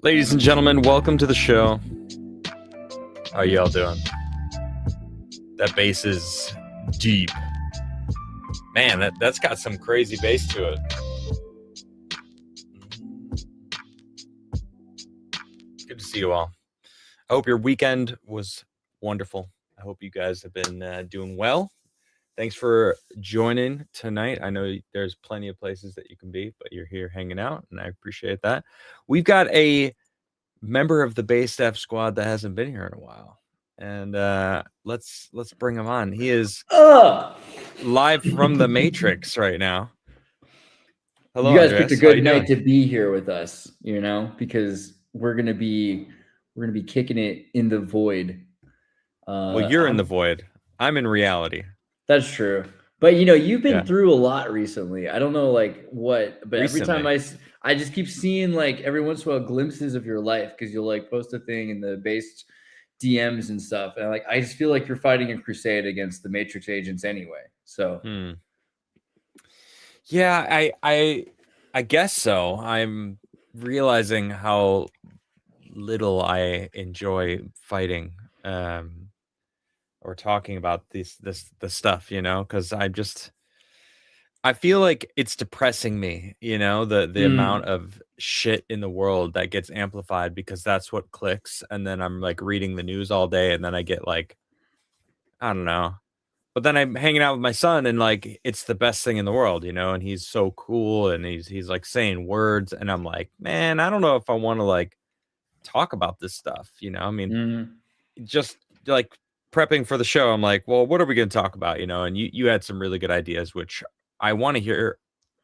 Ladies and gentlemen, welcome to the show. How y'all doing? That bass is deep. Man, that's got some crazy bass to it. Good to see you all. I hope your weekend was wonderful. I hope you guys have been doing well. Thanks for joining tonight. I know there's plenty of places that you can be, but you're here hanging out, and I appreciate that. We've got a member of the Base Staff squad that hasn't been here in a while, and let's bring him on. He is live from the Matrix right now. Hello, you guys Andreas. picked a good night to be here with us, because we're gonna be kicking it in the void. Well, you're in the void. I'm in reality. That's true. But you've been through a lot recently. I don't know what, but recently. Every time I just keep seeing every once in a while glimpses of your life, because you'll post a thing in the Base DMs and stuff. And I just feel like you're fighting a crusade against the Matrix agents anyway. So yeah, I guess so. I'm realizing how little I enjoy fighting or talking about the stuff, because I feel like it's depressing me, the amount of shit in the world that gets amplified because that's what clicks. And then I'm reading the news all day, and then I get I don't know. But then I'm hanging out with my son, and it's the best thing in the world, and he's so cool, and he's saying words, and I'm like, man, I don't know if I want to talk about this stuff, I mean, just prepping for the show, I'm like, well, what are we going to talk about, and you had some really good ideas, which I want to hear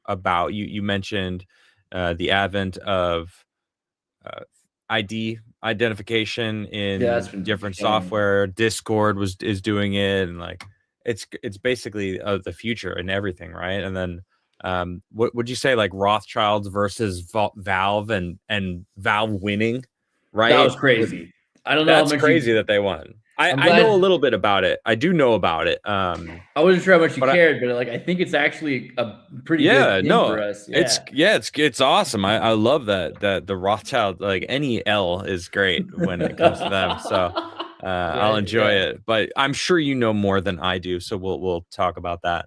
about. You mentioned the advent of identification in different software. Discord is doing it, and it's basically the future and everything, right? And then what would you say, Rothschilds versus Valve and Valve winning, right? That was crazy. I don't know. That's crazy that they won. I know a little bit about it. I do know about it. I wasn't sure how much you cared, but I think it's actually a pretty good thing for us. Yeah. It's awesome. I love that the Rothschild, any L is great when it comes to them. So I'll enjoy it. But I'm sure you know more than I do, so we'll talk about that.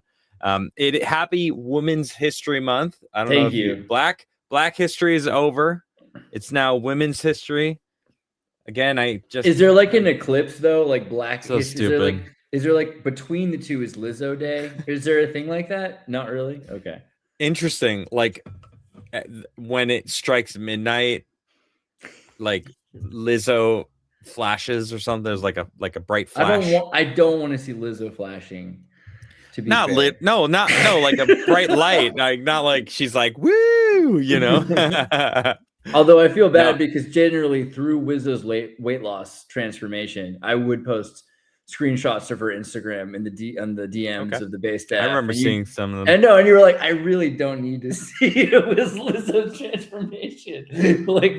Happy Women's History Month. I don't know if you Black History is over. It's now Women's History. Again, is there an eclipse though? Black so history? Stupid. Is there between the two is Lizzo Day? Is there a thing like that? Not really. Okay. Interesting. When it strikes midnight, Lizzo flashes or something. There's like a bright flash. I don't want to see Lizzo flashing. To be not fair. lit. No, like a bright light. Not she's woo. Although I feel bad because generally through Lizzo's weight loss transformation, I would post screenshots of her Instagram in the DMs of the Base Staff. I remember seeing some of them. I know, and you were like, I really don't need to see Lizzo's transformation.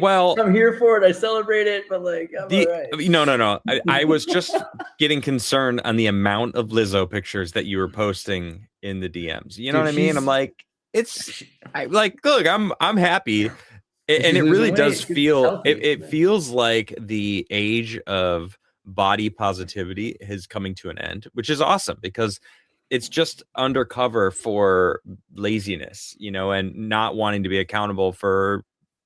Well, I'm here for it. I celebrate it, but I'm all right. No. I was just getting concerned on the amount of Lizzo pictures that you were posting in the DMs. You know what I mean? I'm look, I'm happy. And it really does feel, it feels like the age of body positivity is coming to an end, which is awesome because it's just undercover for laziness, and not wanting to be accountable for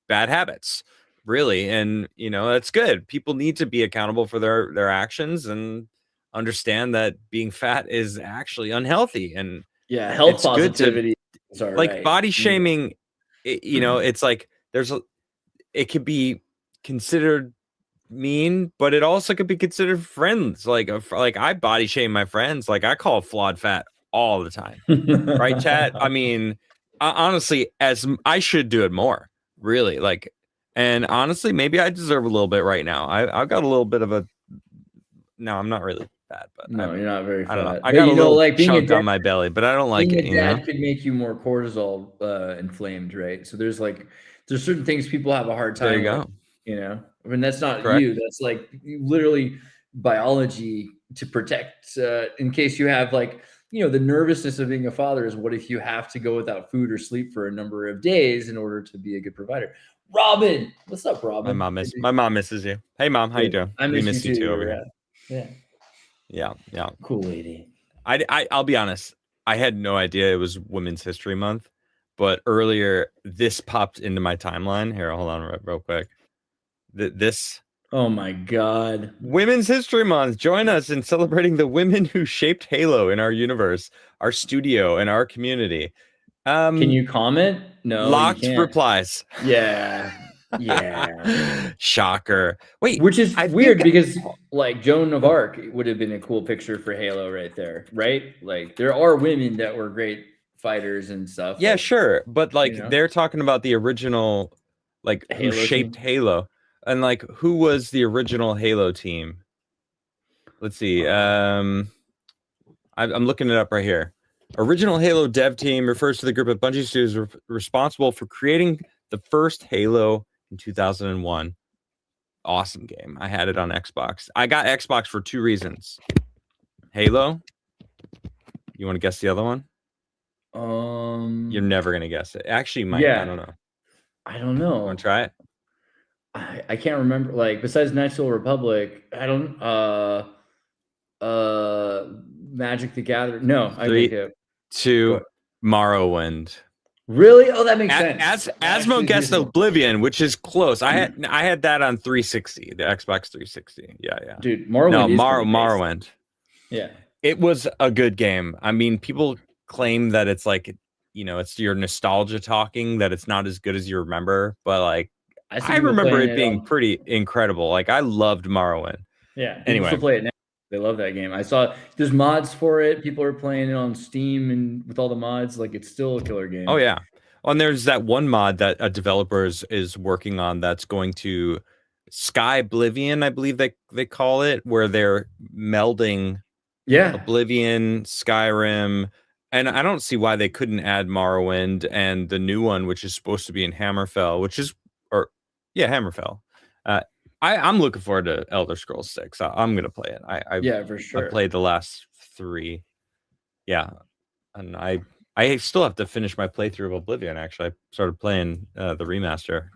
bad habits, really. And, that's good. People need to be accountable for their actions and understand that being fat is actually unhealthy. And health positivity. Body shaming, it's it could be considered mean, but it also could be considered friends. I body shame my friends. I call flawed fat all the time, right, chat? I mean, honestly, as I should do it more. Really, And honestly, maybe I deserve a little bit right now. I've got a little bit of a. No, I'm not really fat, but No, you're not very I don't know. fat. I But got a little like chunk on my belly, but I don't like being it. a dad could make you more cortisol inflamed, right? So there's certain things people have a hard There you time with, go. I mean, that's not Correct. you. That's like literally biology to protect in case you have the nervousness of being a father is what if you have to go without food or sleep for a number of days in order to be a good provider. Robin, what's up, Robin? My mom misses you. Hey, mom, how you doing? I We miss miss you too over here. Yeah. Cool lady. I'll be honest. I had no idea it was Women's History Month, but earlier this popped into my timeline. Here, hold on real quick. This. Oh my God. Women's History Month. Join us in celebrating the women who shaped Halo in our universe, our studio, and our community. Can you comment? No, locked you can't. Replies. Yeah. Shocker. Wait, which is weird because like Joan of Arc would have been a cool picture for Halo right there, right? Like there are women that were great fighters and stuff. Yeah, sure, but they're talking about the original, who shaped Halo, and who was the original Halo team? Let's see. I'm looking it up right here. Original Halo dev team refers to the group of Bungie studios responsible for creating the first Halo in 2001. Awesome game. I had it on Xbox. I got Xbox for 2 reasons. Halo. You want to guess the other one? You're never gonna guess it. Actually, might. Yeah. I don't know. Want to try it? I can't remember. Like besides Knights of the Republic, I don't. Magic the Gathering. No, 3, 2, Morrowind. Really? Oh, that makes sense. Asmo guessed Oblivion, which is close. I had that on 360, the Xbox 360. Yeah. Dude, Morrowind. No, Morrowind. Yeah. It was a good game. I mean, people claim that it's it's your nostalgia talking, that it's not as good as you remember, but I remember it being pretty incredible. I loved Morrowind. Yeah. Anyway, still play it now. They love that game. I saw there's mods for it. People are playing it on Steam and with all the mods. It's still a killer game. Oh yeah. And there's that one mod that a developer is working on that's going to Sky Oblivion, I believe they call it, where they're melding Oblivion, Skyrim, and I don't see why they couldn't add Morrowind and the new one, which is supposed to be in Hammerfell, Hammerfell. I'm looking forward to Elder Scrolls 6. I'm gonna play it. For sure. I played the last 3. Yeah, and I still have to finish my playthrough of Oblivion. Actually, I started playing the remaster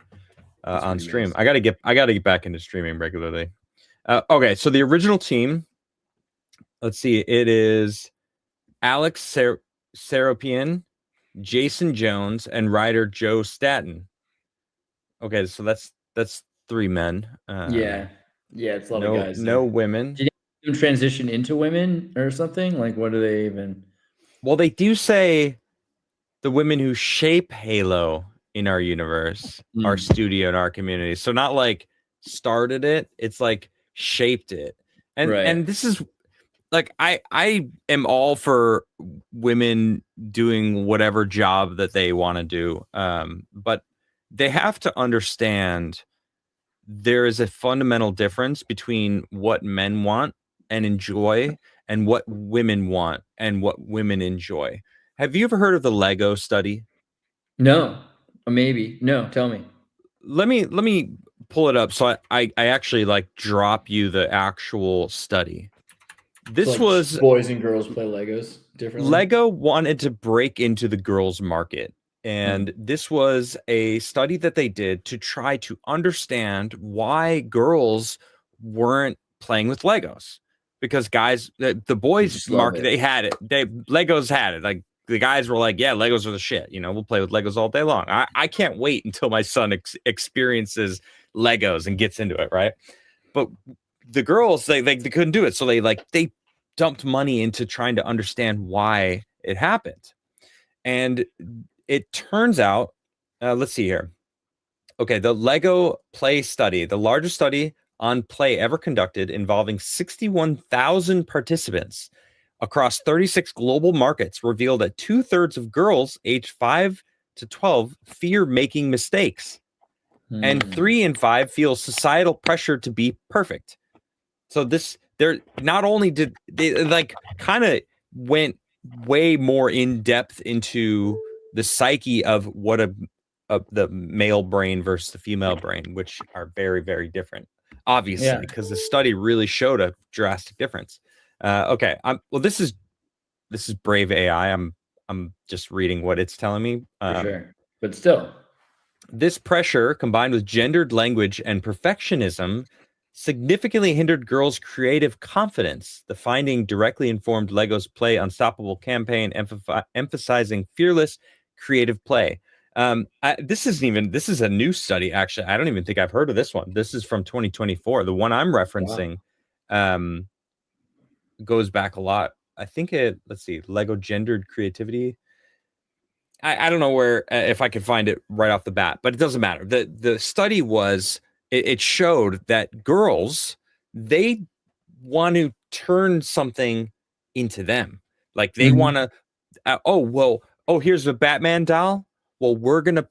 on stream. Nice. I gotta get back into streaming regularly. Okay, so the original team. Let's see. It is Alex Seropian, Jason Jones, and writer Joe Staten. Okay, so that's 3 men. It's a lot of guys. No women. Did you transition into women or something? What do they even? Well, they do say the women who shape Halo in our universe, our studio, and our community. So not started it; it's shaped it. And this is I am all for women doing whatever job that they want to do, but they have to understand there is a fundamental difference between what men want and enjoy and what women want and what women enjoy. Have you ever heard of the Lego study? No, maybe. No, tell me. Let me pull it up. So I actually drop you the actual study. This was boys and girls play Legos differently. Lego wanted to break into the girls market. And this was a study that they did to try to understand why girls weren't playing with Legos. Because guys, the boys market, they had it. Legos had it. The guys were yeah, Legos are the shit. We'll play with Legos all day long. I can't wait until my son experiences Legos and gets into it, right? But the girls, they couldn't do it. So they dumped money into trying to understand why it happened. And it turns out, let's see here. Okay, the Lego Play Study, the largest study on play ever conducted, involving 61,000 participants across 36 global markets, revealed that 2/3 of girls aged 5 to 12 fear making mistakes. and 3 and 5 feel societal pressure to be perfect. So they're not only did they like kind of went way more in depth into the psyche of what the male brain versus the female brain, which are very, very different, obviously, because the study really showed a drastic difference. Okay, this is Brave AI. I'm just reading what it's telling me. For sure, but still. This pressure, combined with gendered language and perfectionism, significantly hindered girls' creative confidence. The finding directly informed Lego's Play Unstoppable campaign, emphasizing fearless creative play. This is a new study, actually. I don't even think I've heard of this one. This is from 2024. The one I'm referencing goes back a lot. I think let's see, Lego gendered creativity. I don't know where if I could find it right off the bat, but it doesn't matter. The study was it showed that girls, they want to turn something into them. Like they want to here's a Batman doll. Well, we're gonna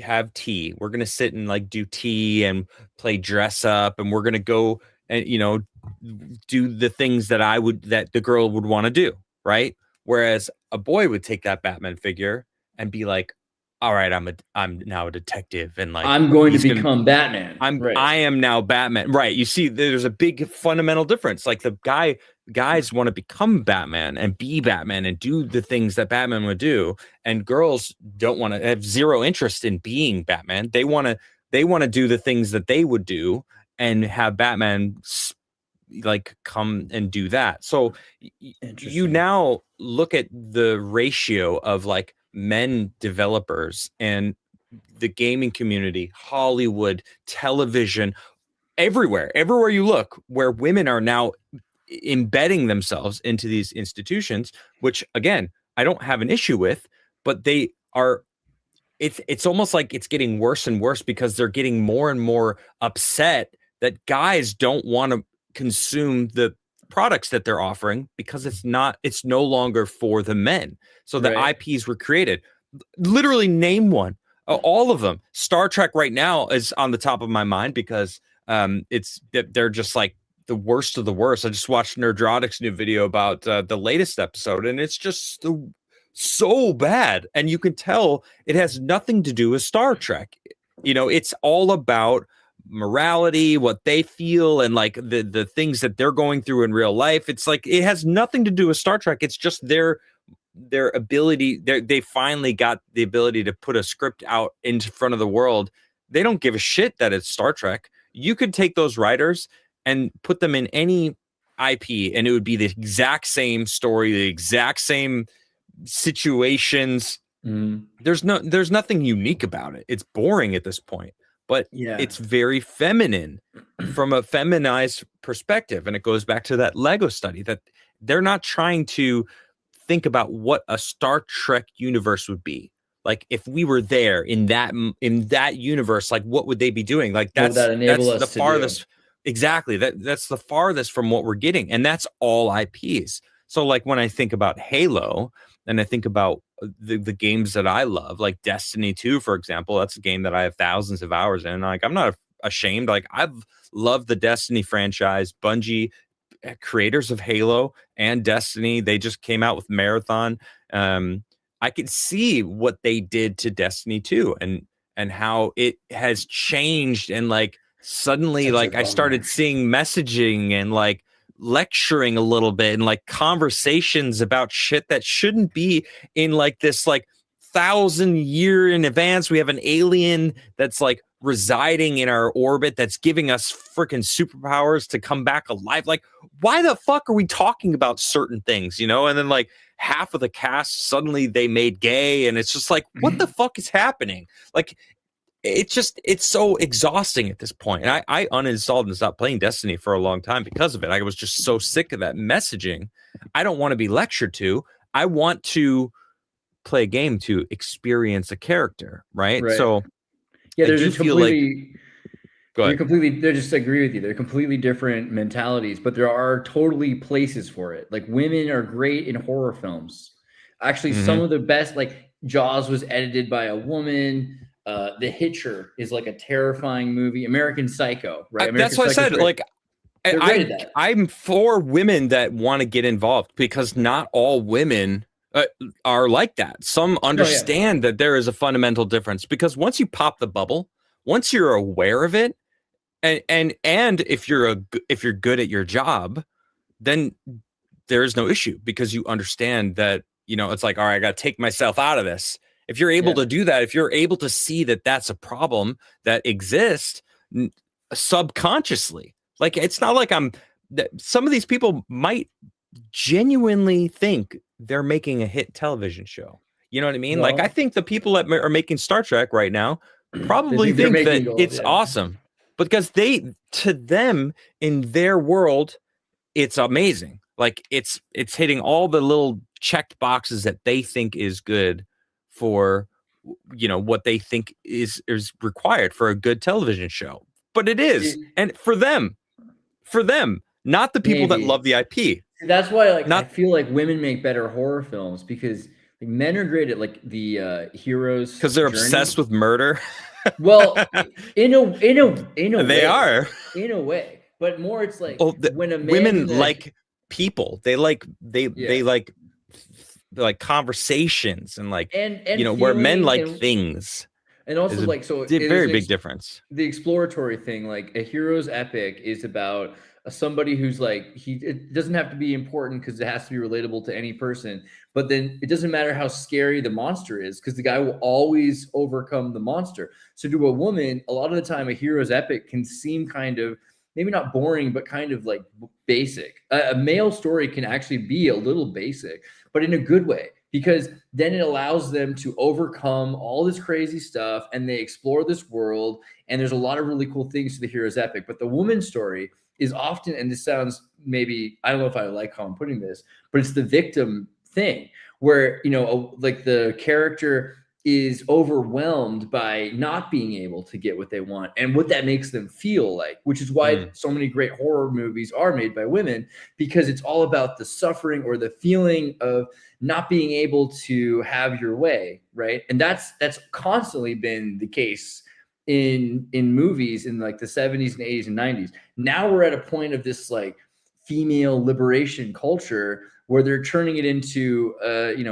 have tea. We're gonna sit and like do tea and play dress up, and we're gonna go and do the things that the girl would want to do, right? Whereas a boy would take that Batman figure and be like, all right, I'm now a detective, and like I'm going to become Batman. I am now Batman. Right. You see, there's a big fundamental difference. Like guys want to become Batman and be Batman and do the things that Batman would do. And girls don't want to have zero interest in being Batman. They want to do the things that they would do and have Batman like come and do that. So you now look at the ratio of like men developers and the gaming community, Hollywood, television, everywhere you look, where women are now embedding themselves into these institutions, which again, I don't have an issue with, but they are, it's almost like it's getting worse and worse because they're getting more and more upset that guys don't want to consume the products that they're offering because it's no longer for the men. So the IPs were created. Literally name one. All of them. Star Trek right now is on the top of my mind because they're just like the worst of the worst. I just watched Nerdrotic's new video about the latest episode, and it's just so bad. And you can tell it has nothing to do with Star Trek. It's all about morality, what they feel, and like the things that they're going through in real life. It's like it has nothing to do with Star Trek. It's just their ability. They finally got the ability to put a script out in front of the world. They don't give a shit that it's Star Trek. You could take those writers and put them in any IP and it would be the exact same story, the exact same situations. There's nothing unique about it. It's boring at this point, but it's very feminine from a feminized perspective. And it goes back to that Lego study that they're not trying to think about what a Star Trek universe would be. Like if we were there in that universe, like what would they be doing? Like that's the farthest. Exactly. That's the farthest from what we're getting. And that's all IPs. So like when I think about Halo and I think about the games that I love, like Destiny 2, for example, that's a game that I have thousands of hours in. Like I'm not ashamed. Like I've loved the Destiny franchise. Bungie, creators of Halo and Destiny, they just came out with Marathon. I could see what they did to Destiny 2 and how it has changed. And like suddenly, like I started seeing messaging and like lecturing a little bit and like conversations about shit that shouldn't be in like this like 1,000-year in advance. We have an alien that's like residing in our orbit that's giving us freaking superpowers to come back alive. Like, why the fuck are we talking about certain things, And then like half of the cast suddenly they made gay, and it's just like, what the fuck is happening? Like, it's so exhausting at this point. And I uninstalled and stopped playing Destiny for a long time because of it. I was just so sick of that messaging. I don't want to be lectured to. I want to play a game to experience a character, right? So yeah, there's a completely they just agree with you. They're completely different mentalities, but there are totally places for it. Like women are great in horror films. Actually, some of the best, like Jaws was edited by a woman. The Hitcher is like a terrifying movie. American Psycho, right? That's what I said. Like, I'm for women that want to get involved, because not all women are like that. Some understand that there is a fundamental difference, because once you pop the bubble, once you're aware of it, and if you're good at your job, then there is no issue, because you understand that, it's like, all right, I got to take myself out of this. If you're able to do that, if you're able to see that that's a problem that exists subconsciously, like, it's not like some of these people might genuinely think they're making a hit television show. You know what I mean? Like, I think the people that are making Star Trek right now probably think that it's awesome, because to them, in their world, it's amazing. Like, it's hitting all the little checked boxes that they think is good for, what they think is required for a good television show. But it is. And for them, not the people that love the IP. That's why, like, I feel like women make better horror films, because like, men are great at like the heroes, because they're obsessed with murder. Well, in a they are in a way, but more it's like when a man, women like people, they like conversations and like and where men like things. And also, like, so it's a very big difference. The exploratory thing, like a hero's epic, is about somebody who's like, it doesn't have to be important because it has to be relatable to any person. But then it doesn't matter how scary the monster is, because the guy will always overcome the monster. So to a woman, a lot of the time, a hero's epic can seem kind of, maybe not boring, but kind of like basic. A male story can actually be a little basic, but in a good way, because then it allows them to overcome all this crazy stuff, and they explore this world, and there's a lot of really cool things to the hero's epic. But the woman's story is often, and this sounds, maybe, I don't know if I like how I'm putting this, but it's the victim thing, where, like, the character is overwhelmed by not being able to get what they want and what that makes them feel like, which is why so many great horror movies are made by women, because it's all about the suffering or the feeling of not being able to have your way, right? And that's constantly been the case in movies in like the 70s and 80s and 90s. Now we're at a point of this like female liberation culture where they're turning it into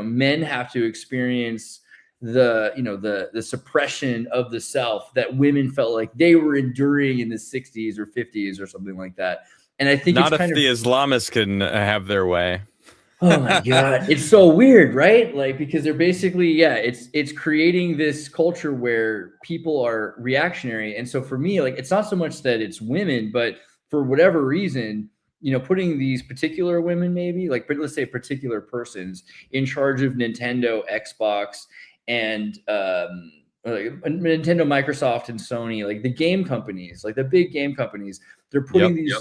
men have to experience the suppression of the self that women felt like they were enduring in the 60s or 50s or something like that. And I think not if the Islamists can have their way. Oh my God. It's so weird, right? Like, because they're basically, it's creating this culture where people are reactionary. And so for me, like, it's not so much that it's women, but for whatever reason, putting these particular women, maybe like, let's say particular persons in charge of Nintendo, Xbox, and Nintendo, Microsoft, and Sony, like the game companies, like the big game companies, they're putting these,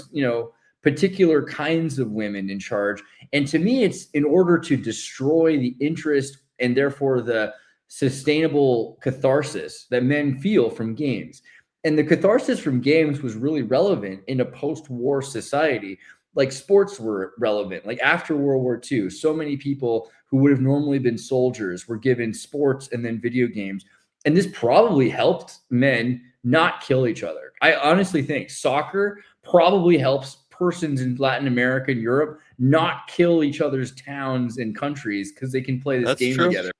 particular kinds of women in charge. And to me, it's in order to destroy the interest and therefore the sustainable catharsis that men feel from games. And the catharsis from games was really relevant in a post-war society. Like, sports were relevant. Like, after World War II, so many people who would have normally been soldiers were given sports and then video games. And this probably helped men not kill each other. I honestly think soccer probably helps persons in Latin America and Europe not kill each other's towns and countries, because they can play this game together.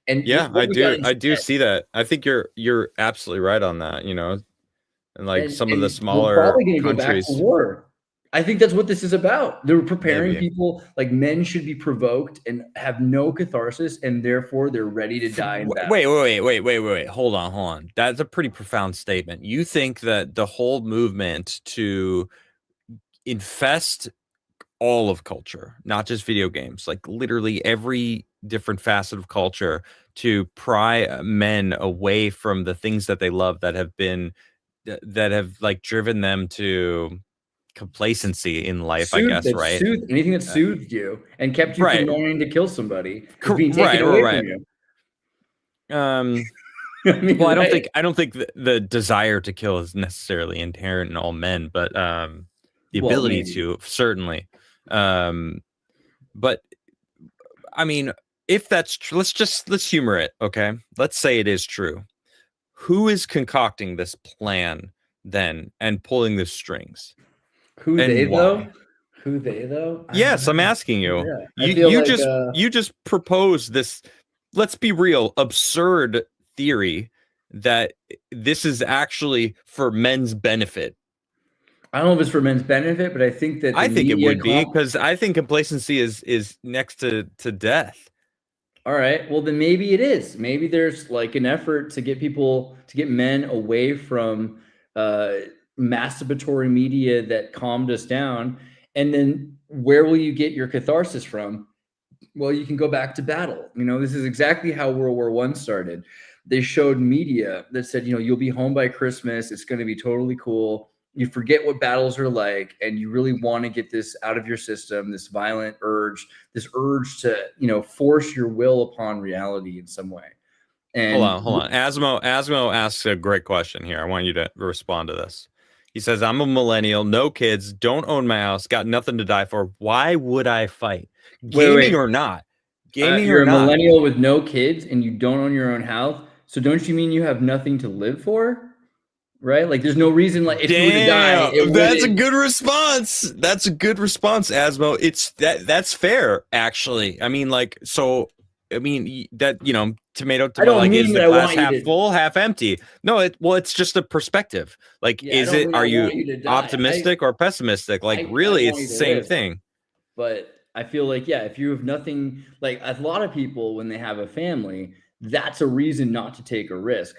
And I do see that. I think you're absolutely right on that, and like some of the smaller countries. Go back to war. I think that's what this is about. They're preparing people, like, men should be provoked and have no catharsis, and therefore they're ready to die in battle. Wait. Hold on. That's a pretty profound statement. You think that the whole movement to infest all of culture, not just video games, like literally every different facet of culture, to pry men away from the things that they love, that have like driven them to complacency in life, I guess, right? Anything that soothed you and kept you from wanting to kill somebody is being taken away from you. Well, I don't think the desire to kill is necessarily inherent in all men, but the ability to, certainly. But I mean, if that's true, let's humor it, okay? Let's say it is true. who is concocting this plan then and pulling the strings? Who they And though? why? Who they though? I don't Yes, I'm know. asking you. Yeah, I You feel you like just you just proposed this, let's be real, absurd theory that this is actually for men's benefit. I don't know if it's for men's benefit, but I think that the I think it media would be, because I think complacency is next to death. All right, well then maybe it is. Maybe there's like an effort to get people to get men away from uh masturbatory media that calmed us down. And then where will you get your catharsis from? Well, you can go back to battle. You know, this is exactly how World War One started. They showed media that said, you know, you'll be home by Christmas. It's going to be totally cool. You forget what battles are like, and you really want to get this out of your system, this violent urge, this urge to, you know, force your will upon reality in some way. And Hold on. Asmo asks a great question here. I want you to respond to this. He says, I'm a millennial, no kids, don't own my house, got nothing to die for. Why would I fight? Gaming or not? Gaming or you're a not? millennial with no kids and you don't own your own house. So don't you mean you have nothing to live for? Right? Like there's no reason, like if you were to die, it Damn, that's a wouldn't. good response. That's a good response, Asmo. It's that's fair, actually. I mean, like, so I mean that, you know, tomato I tomato, don't like, is mean the that I glass want you half to. full, half empty? No, it's just a perspective. Like, Yeah, I is don't it, mean I are you want you to die. optimistic or pessimistic? Like, I really, want it's you the to same live. thing. But I feel like, yeah, if you have nothing, like a lot of people, when they have a family, that's a reason not to take a risk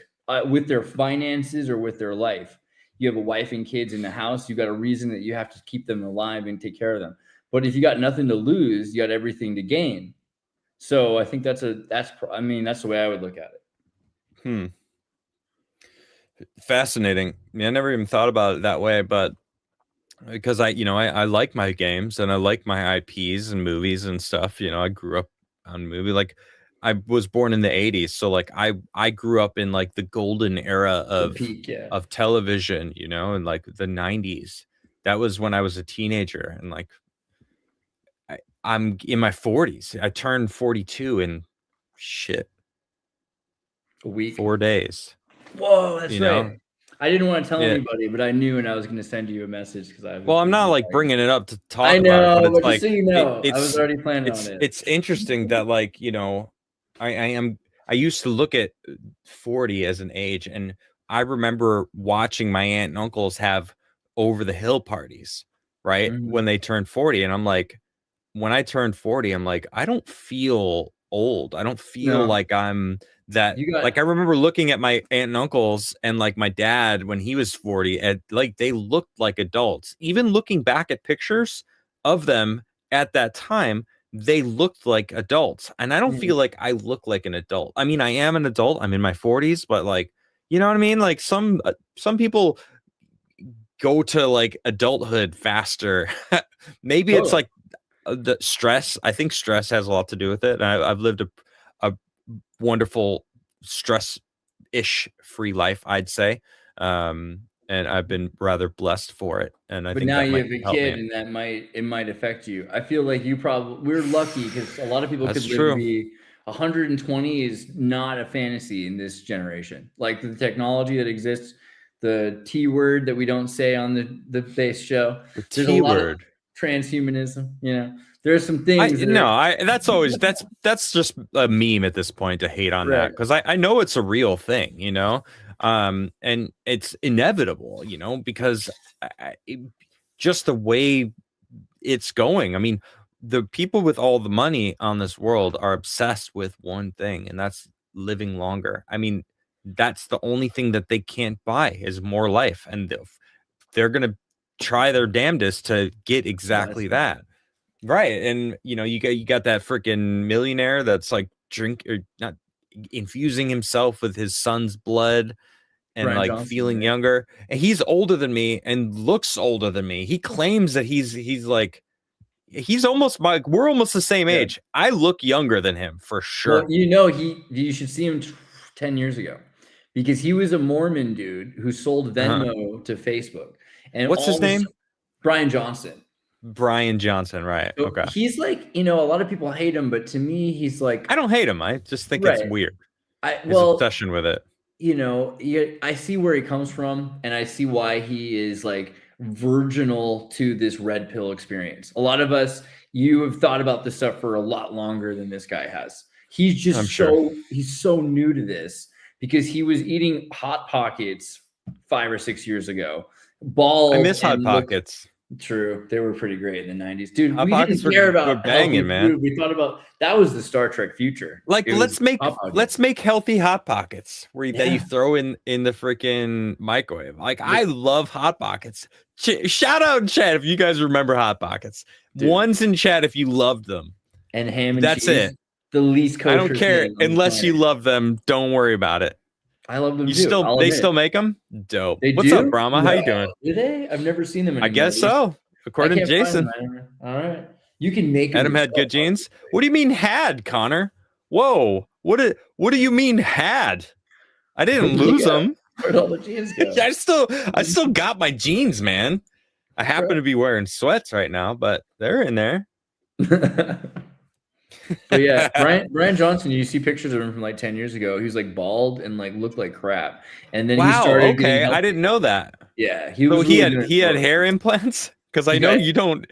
with their finances or with their life. You have a wife and kids in the house, you got a reason that you have to keep them alive and take care of them. But if you got nothing to lose, you got everything to gain. So I think I mean, that's the way I would look at it. Fascinating. Yeah, I never even thought about it that way, but because I like my games and I like my IPs and movies and stuff. I grew up on movie. Like, I was born in the 80s, so like I grew up in like the golden era The peak, yeah. of television, and like the 90s. That was when I was a teenager, and like I'm in my 40s. I turned 42 in shit A week. 4 days, Whoa, that's you right. know? I didn't want to tell Yeah. anybody, but I knew, and I was going to send you a message because I was Well, I'm going to not be like bringing it up to I talk about it, but know, it's but just so like you know, I was it's already planning on it. it's interesting that, like, I used to look at 40 as an age, and I remember watching my aunt and uncles have over the hill parties, right? When they turned 40, and I'm like, when I turned 40, I'm like, I don't feel old. I don't feel No, like I'm that. you got Like, I remember looking at my aunt and uncles and like my dad when he was 40, and like they looked like adults. Even looking back at pictures of them at that time, they looked like adults. And I don't feel like I look like an adult. I mean, I am an adult. I'm in my 40s, but like, you know what I mean? Like some people go to like adulthood faster. Maybe it's totally. like the stress. I think stress has a lot to do with it. I've lived a wonderful stress-ish free life, I'd say. And I've been rather blessed for it. And I But think now that you might have a help kid, me. and it might affect you. I feel like we're lucky because a lot of people That's could live to true. be 120 is not a fantasy in this generation. Like the technology that exists, the T word that we don't say on the base show. The There's a T lot of word. transhumanism. There's some I things that no, are I that's always that's just a meme at this point to hate on that, right. because I know it's a real thing, and it's inevitable, because just the way it's going. I mean, the people with all the money on this world are obsessed with one thing, and that's living longer. I mean, that's the only thing that they can't buy is more life, and they're gonna try their damnedest to get exactly Last one. that. Right. And you got that freaking millionaire that's like drink or not infusing himself with his son's blood and Brian like Johnson, feeling right? younger. And he's older than me and looks older than me. He claims that he's like he's almost like we're almost the same Yeah. age. I look younger than him for Well, sure. you should see him 10 years ago because he was a Mormon dude who sold Uh-huh. Venmo to Facebook. And What's his all this name? Brian Johnson. Brian Johnson, right. So Okay. he's like, a lot of people hate him, but to me, he's like, I don't hate him. I just think it's right. weird. I His well, obsession with it. you know, I see where he comes from, and I see why he is like virginal to this red pill experience. A lot of us, you have thought about this stuff for a lot longer than this guy has. He's just he's so new to this because he was eating Hot Pockets 5 or 6 years ago. Bald. I miss Hot Pockets. True, they were pretty great in the 90s, dude. Hot we Pockets didn't care about were banging, man. Food. We thought about that was the Star Trek future. Like let's make healthy Hot Pockets that you throw in the freaking microwave. Like I love Hot Pockets. Shout out in chat if you guys remember Hot Pockets. Dude. Ones in chat if you loved them. And ham and that's cheese, it. The least kosher. I don't care unless you love them. Don't worry about it. I love them too. They still make them? Dope. What's up, Brahma? How you doing? Do they? I've never seen them anymore. I guess so. According to Jason. All right. You can make Adam had good genes. What do you mean had, Connor? Whoa. What do you mean had? I didn't lose them. Where'd all the genes go? I still got my jeans, man. I happen to be wearing sweats right now, but they're in there. But yeah, Brian Johnson, you see pictures of him from like 10 years ago. He was like bald and like looked like crap. And then he started okay. I didn't know that. Yeah. He had hair implants? Because I know you don't.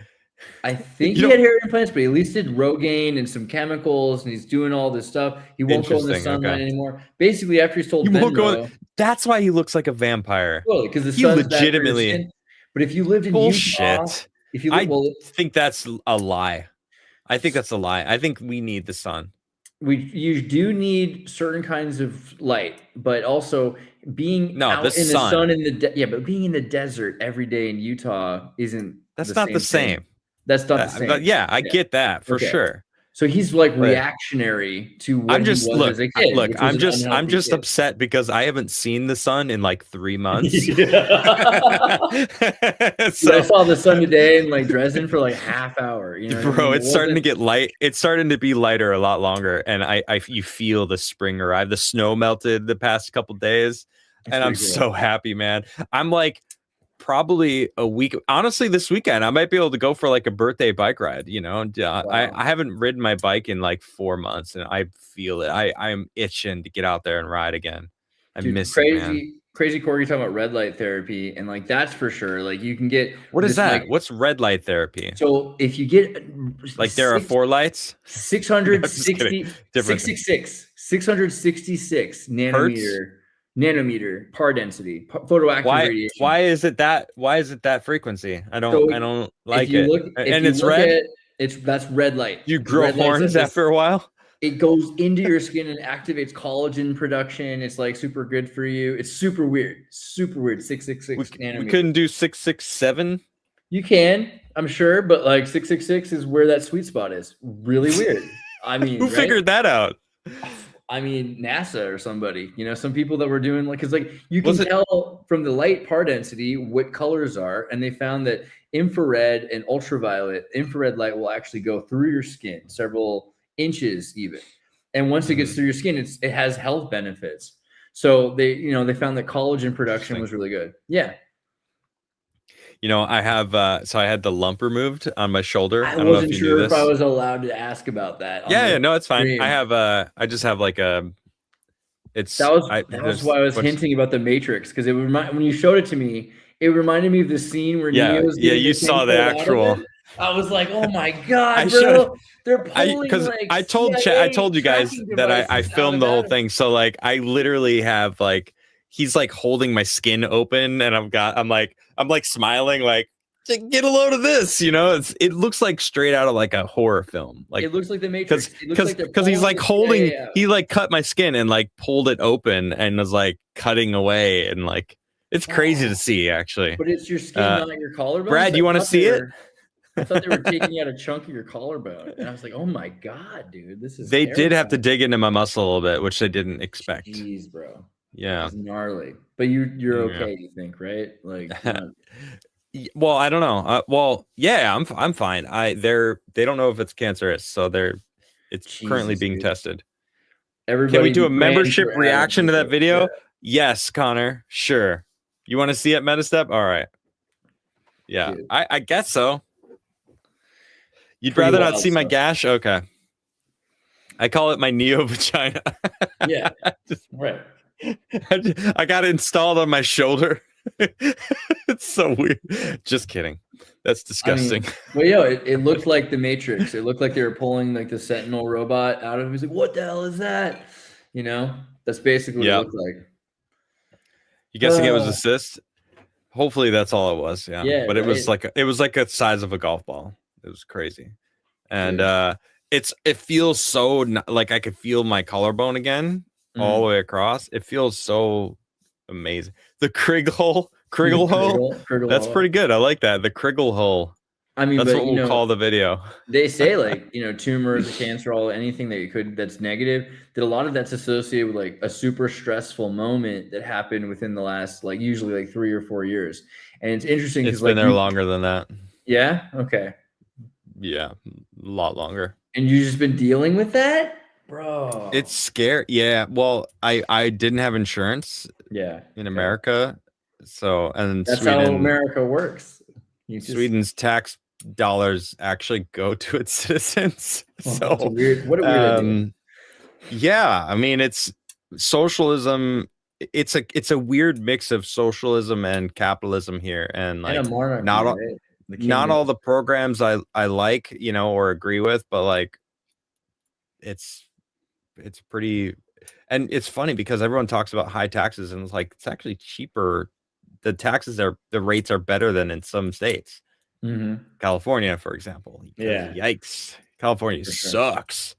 I think he had hair implants, but he at least did Rogaine and some chemicals, and he's doing all this stuff. He won't go in the sunlight anymore. Basically, after he's told Venmo, that's why he looks like a vampire. Totally, because he legitimately. But if you lived in Utah, I think that's a lie. I think that's a lie. I think we need the sun. You do need certain kinds of light, but also being out in the sun but being in the desert every day in Utah isn't. That's not the same. That's not the same. Yeah, I get that for sure. So he's like reactionary to what he was as a kid. Look, I'm just upset because I haven't seen the sun in like 3 months. So I saw the sun today in like Dresden for like half hour. You know, bro, it's starting to get light. It's starting to be lighter a lot longer, and you feel the spring arrive. The snow melted the past couple days, and I'm so happy, man. I'm like. Probably a week. Honestly, this weekend I might be able to go for like a birthday bike ride. You know, wow. I haven't ridden my bike in like 4 months, and I feel it. I'm itching to get out there and ride again. I miss it, man. Crazy Corey talking about red light therapy, and like that's for sure. Like you can get what is that? Like, what's red light therapy? So if you get like there are 4 lights, 666 nanometer par density, photoactive radiation. Why is it that frequency? I don't like it. And it's red. That's red light. You grow horns after a while. It goes into your skin and activates collagen production. It's like super good for you. It's super weird. 666 nanometers. We couldn't do 667. You can, I'm sure, but like 666 is where that sweet spot is. Really weird. I mean, who figured that out? I mean, NASA or somebody, you know, some people that were doing like, cause like you can tell from the light par density what colors are. And they found that infrared and infrared light will actually go through your skin several inches even. And once it gets through your skin, it has health benefits. So they found that collagen production was really good. Yeah. You know, I have so I had the lump removed on my shoulder. I wasn't sure if I was allowed to ask about that. Yeah, no, it's fine. I have I just have like a that was why I was hinting about the Matrix, because when you showed it to me, it reminded me of the scene where Neo's you saw the actual. I was like, oh my god, bro. They're pulling because I told you guys that I filmed the whole thing. So like I literally have like he's like holding my skin open, and I'm like smiling like, get a load of this, you know. It looks like straight out of like a horror film. Like it looks like the Matrix because he's like holding he like cut my skin and like pulled it open and was like cutting away, and like it's crazy to see actually. But it's your skin, not your collarbone. Brad, you want to see it? I thought they were taking out a chunk of your collarbone, and I was like, "Oh my god, dude, this is." They did have to dig into my muscle a little bit, which they didn't expect. Jeez, bro. Yeah, it's gnarly. But you're okay, you think, right? Like, well, I don't know. Well, yeah, I'm fine. They don't know if it's cancerous, so it's currently being tested. Everybody, can we do a membership reaction to that video? Yeah. Yes, Connor. Sure. You want to see it, Metastep? All right. Yeah, I guess so. You'd rather not see my gash? Okay. I call it my neo vagina. Yeah. Right. I got it installed on my shoulder. It's so weird. Just kidding. That's disgusting. Well, yo, it looked like the Matrix. It looked like they were pulling like the Sentinel robot out of him. He's like, "What the hell is that?" You know, that's basically what it looked like. You guessing it was assist? Hopefully that's all it was. Yeah. Yeah, But right? it was like a size of a golf ball. It was crazy. And it feels so like I could feel my collarbone again all the way across. It feels so amazing. The Kriggle hole. That's pretty good. I like that. The Kriggle hole. I mean, that's what we'll call the video. They say like, tumors, cancer, anything that you could that's negative, that a lot of that's associated with like a super stressful moment that happened within the last like usually like 3 or 4 years. And it's interesting because like, been there longer than that. Yeah. Okay. Yeah, a lot longer. And you've just been dealing with that, bro? It's scary. Yeah. Well, I didn't have insurance. Yeah. In America, so and that's Sweden, how America works. Sweden's tax dollars actually go to its citizens. So what a weird idea. Yeah, I mean it's socialism. It's a weird mix of socialism and capitalism here, and like a monarchy, not all the programs I like, or agree with, but like it's pretty. And it's funny because everyone talks about high taxes, and it's like it's actually cheaper. The rates are better than in some states. California, for example. Yeah. Yikes. California sucks.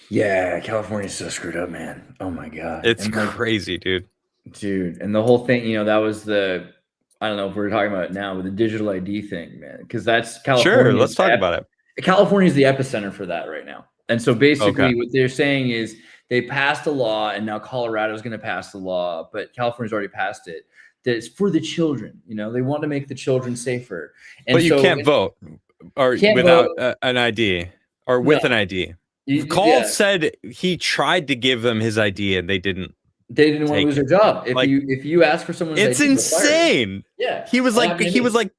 Yeah, California's so screwed up, man. Oh my God. It's crazy, dude. Dude. And the whole thing, that was I don't know if we're talking about it now, with the digital ID thing, man. Because that's California. Sure, let's talk about it. California is the epicenter for that right now. And so basically what they're saying is they passed a law, and now Colorado is going to pass the law, but California's already passed it. That it's for the children. They want to make the children safer. And but you can't vote or without an ID or with an ID. Cole said he tried to give them his ID and they didn't want to lose their job. If you ask for someone's it's ID, insane. Yeah. He was like,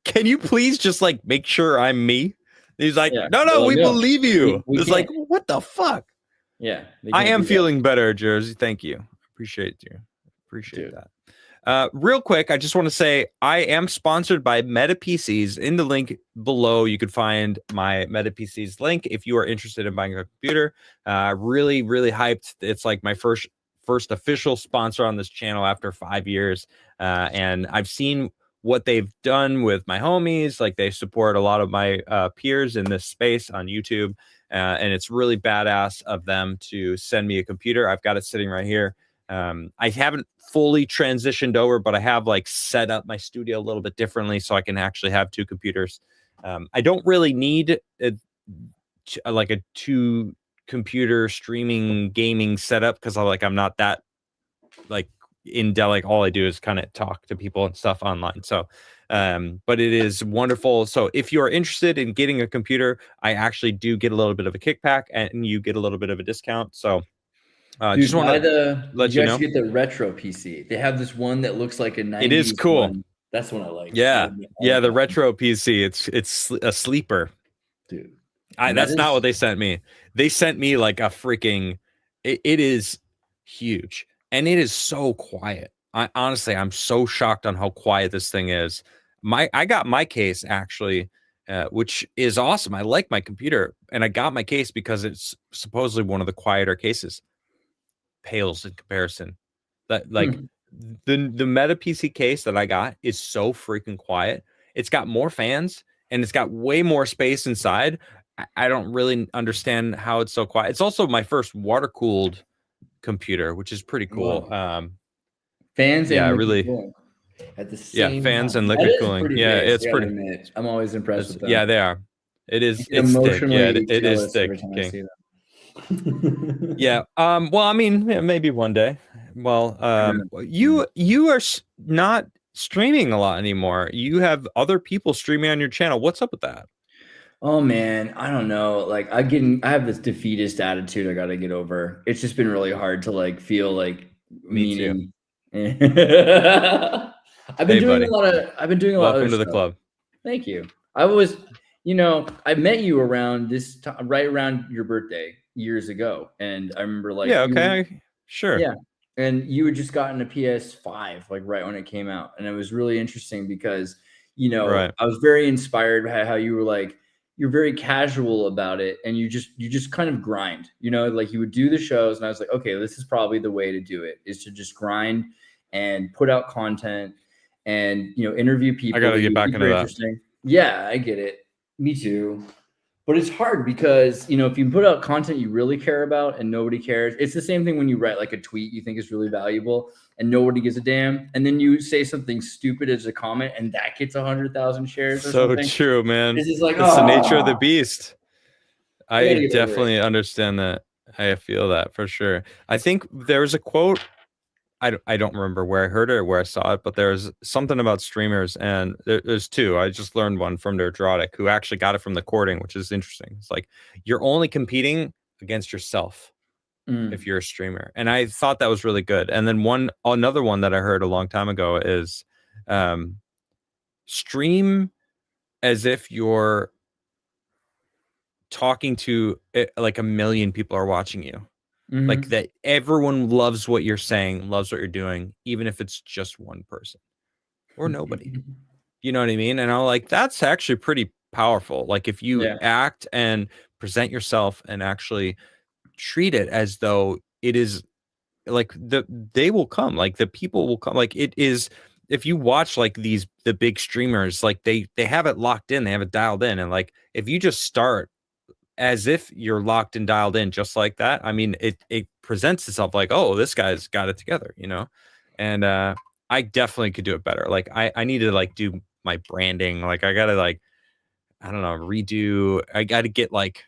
can you please just like make sure I'm me? And he's like, no, we believe you. It's like, what the fuck? Yeah. I am feeling better, Jersey. Thank you. Appreciate you. Appreciate that. Real quick, I just want to say I am sponsored by Meta PCs. In the link below, you could find my Meta PCs link if you are interested in buying a computer. Really, really hyped. It's like my first official sponsor on this channel after 5 years. And I've seen what they've done with my homies. Like they support a lot of my peers in this space on YouTube. And it's really badass of them to send me a computer. I've got it sitting right here. I haven't fully transitioned over, but I have like set up my studio a little bit differently so I can actually have 2 computers. I don't really need a 2 computer streaming gaming setup because I'm not that like in depth. Like all I do is kind of talk to people and stuff online. So but it is wonderful. So if you're interested in getting a computer, I actually do get a little bit of a kickback and you get a little bit of a discount. So dude, just want to let you know. Get the retro PC. They have this one that looks like a 90s. It is cool. One. That's what I like. Yeah, the retro PC. It's a sleeper, dude. That's not what they sent me. They sent me like a freaking. It is huge and it is so quiet. Honestly, I'm so shocked on how quiet this thing is. I got my case actually, which is awesome. I like my computer, and I got my case because it's supposedly one of the quieter cases. Pales in comparison. That like the Meta PC case that I got is so freaking quiet. It's got more fans and it's got way more space inside. I don't really understand how it's so quiet. It's also my first water cooled computer, which is pretty cool. Fans, yeah, really. At the same fans time. And liquid cooling. Yeah, it's pretty. I'm always impressed with that. Yeah, they are. It is. It's thick. Yeah, it is thick. Yeah. Well, I mean, maybe one day. Well, you are not streaming a lot anymore. You have other people streaming on your channel. What's up with that? Oh man, I don't know. Like I have this defeatist attitude I got to get over. It's just been really hard to like feel like meaning. I've been doing a lot of Welcome to the club. Thank you. I was, I met you around this time, right around your birthday years ago, and I remember like sure. Yeah, and you had just gotten a PS5 like right when it came out, and it was really interesting because Right. I was very inspired by how you were like you're very casual about it, and you just kind of grind, like you would do the shows, and I was like, okay, this is probably the way to do it, is to just grind and put out content and interview I people got to that get you back think into are that. interesting. Yeah, I get it. Me too. But it's hard because, if you put out content you really care about and nobody cares, it's the same thing when you write like a tweet you think is really valuable and nobody gives a damn. And then you say something stupid as a comment and that gets 100,000 shares or So something. true, man. It's just like, It's the nature of the oh, beast. I I gotta get over it. definitely understand that. I feel that for sure. I think there was a quote. I don't remember where I heard it or where I saw it, but there's something about streamers, and there's two. I just learned one from Nerdrotic, who actually got it from the courting, which is interesting. It's like you're only competing against yourself if you're a streamer, and I thought that was really good. And then another one that I heard a long time ago is, um, stream as if you're talking to like a million people are watching you. Like Mm-hmm. that everyone loves what you're saying, loves what you're doing, even if it's just one person or nobody. You know what I mean? And I'm like, that's actually pretty powerful. Like if you Yeah. act and present yourself and actually treat it as though it is like they will come, like the people will come. Like it is, if you watch like the big streamers, like they have it locked in, they have it dialed in. And like if you just start as if you're locked and dialed in just like that, I mean, it presents itself like, oh, this guy's got it together, And I definitely could do it better. Like I need to like do my branding. Like I gotta like, I don't know, redo. I gotta get like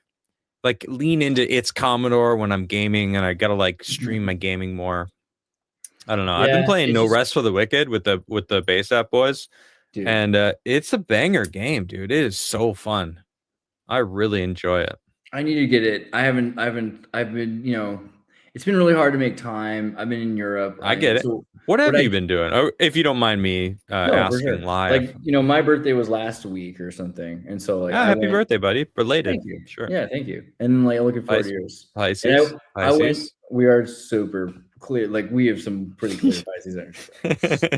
lean into It's Commodore when I'm gaming, and I gotta like stream my gaming more. I don't know. I've been Yeah. playing It's No just, Rest for the Wicked with the base app boys, dude. and it's a banger game, dude. It is so fun. I really enjoy it. I need to get it. I've been, it's been really hard to make time. I've been in Europe. I get it. So What what have I you been doing? Oh, if you don't mind me No, for asking sure. Like, live. my birthday was last week or something, and so, like, Ah, I happy went. birthday, buddy. Related. Thank you. Sure. Yeah, thank you. And, like, looking forward to Pis- yours. And Pisces. I went. Pisces. We are super clear. Like, we have some pretty clear Pisces energy.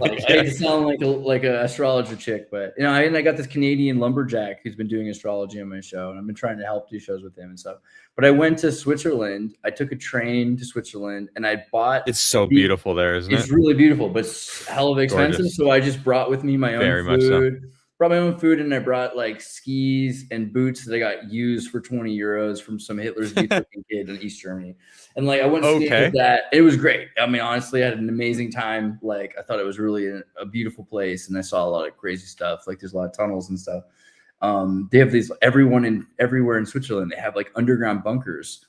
Like, I hate Yeah. to sound like a astrologer chick, but and I got this Canadian lumberjack who's been doing astrology on my show, and I've been trying to help do shows with him and stuff. But I went to Switzerland. I took a train to Switzerland, and I bought It's so the. beautiful there, isn't it? It's really beautiful, but it's hell of expensive. Gorgeous. So I just brought with me my own Very much so. food. Brought my own food, and I brought like skis and boots that I got used for 20 euros from some Hitler's Youth looking kid in East Germany. And like I went skiing with that. It was great. I mean, honestly, I had an amazing time. Like I thought it was really a beautiful place, and I saw a lot of crazy stuff. Like there's a lot of tunnels and stuff. They have these everywhere in Switzerland. They have like underground bunkers,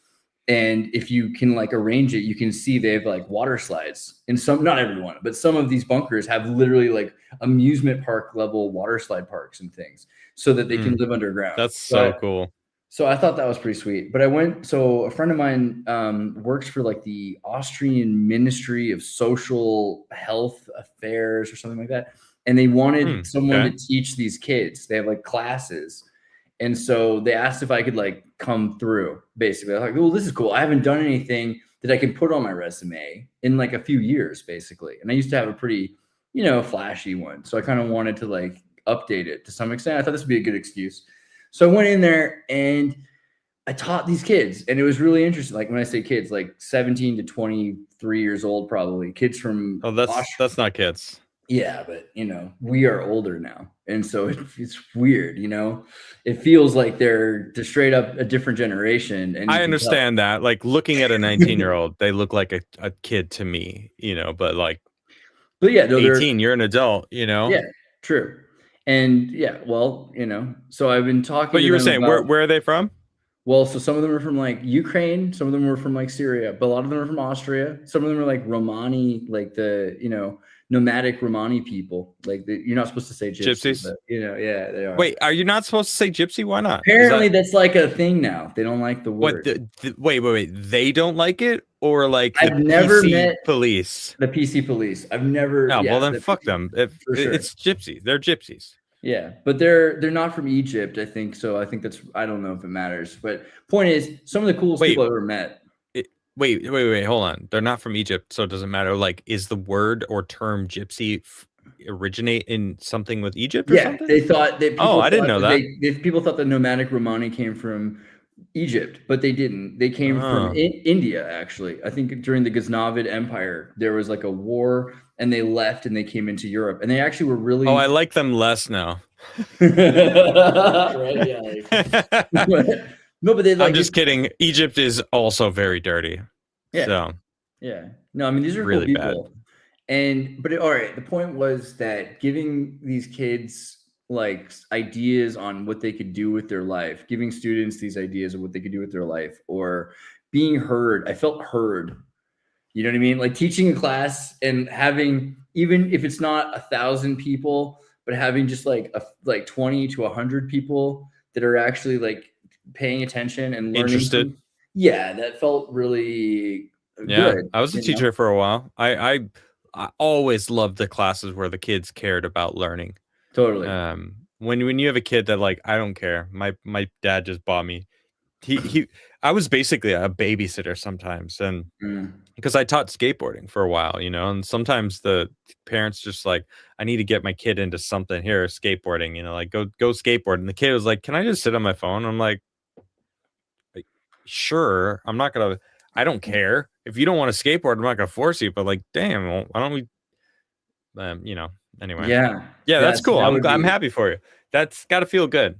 and if you can like arrange it, you can see they have like water slides. And some, not everyone, but some of these bunkers have literally like amusement park level water slide parks and things, so that they can live underground. That's so cool. So I thought that was pretty sweet. But I went. So a friend of mine works for like the Austrian Ministry of Social Health Affairs or something like that, and they wanted someone to teach these kids. They have like classes. And so they asked if I could like come through, basically. I was like, well, this is cool. I haven't done anything that I can put on my resume in like a few years, basically. And I used to have a pretty, flashy one. So I kind of wanted to like update it to some extent. I thought this would be a good excuse. So I went in there and I taught these kids, and it was really interesting. Like when I say kids, like 17 to 23 years old, probably kids from. Oh, that's not kids. Yeah, but we are older now, and so it's weird. It feels like they're straight up a different generation. And I understand that. Like looking at a 19-year-old, they look like a kid to me. But like, but yeah, no, 18, you're an adult. Yeah, true. And yeah, well, so I've been talking. But you were saying where are they from? Well, so some of them are from like Ukraine, some of them were from like Syria, but a lot of them are from Austria. Some of them are like Romani, like the nomadic Romani people. Like you're not supposed to say gypsies, but yeah, they are. Wait, are you not supposed to say gypsy? Why not? Apparently, that's like a thing now. They don't like the word. Wait. They don't like it, or like I've never PC met police. The PC police. I've never. No, Yeah, well then fuck them. It's gypsies. They're gypsies. Yeah, but they're not from Egypt, I think. So I think I don't know if it matters. But point is, some of the coolest people I've ever met. Wait, hold on. They're not from Egypt, so it doesn't matter. Like, is the word or term gypsy originate in something with Egypt or Yeah, something? they thought that Oh, people I didn't thought know that that. people thought the nomadic Romani came from Egypt, but they didn't. They came from Oh, India, actually. I think during the Ghaznavid Empire, there was like a war, and they left and they came into Europe, and they actually were oh, I really like them less now. right. Yeah, like, no, but they I'm like just it's kidding. Egypt is also very dirty, yeah, so yeah. No, I mean these are cool really bad. people, and but all right. The point was that giving these kids like ideas on what they could do with their life, giving students these ideas of what they could do with their life, or being heard. I felt heard. You know what I mean? Like teaching a class and having, even if it's not 1,000 people, but having just like 20 to 100 people that are actually like paying attention and learning Interested? from. Yeah, that felt really Yeah, good. I was a You know, teacher for a while. I always loved the classes where the kids cared about learning. totally. When you have a kid that like, I don't care. My dad just bought me. He I was basically a babysitter sometimes, and Mm. because I taught skateboarding for a while, and sometimes the parents just like, I need to get my kid into something here, skateboarding, like go skateboard. And the kid was like, can I just sit on my phone? I'm like, sure. I don't care. If you don't want to skateboard, I'm not gonna force you, but like, damn, well, why don't we anyway. Yeah, Yeah, that's cool. that would I'm be happy for you. That's gotta feel good.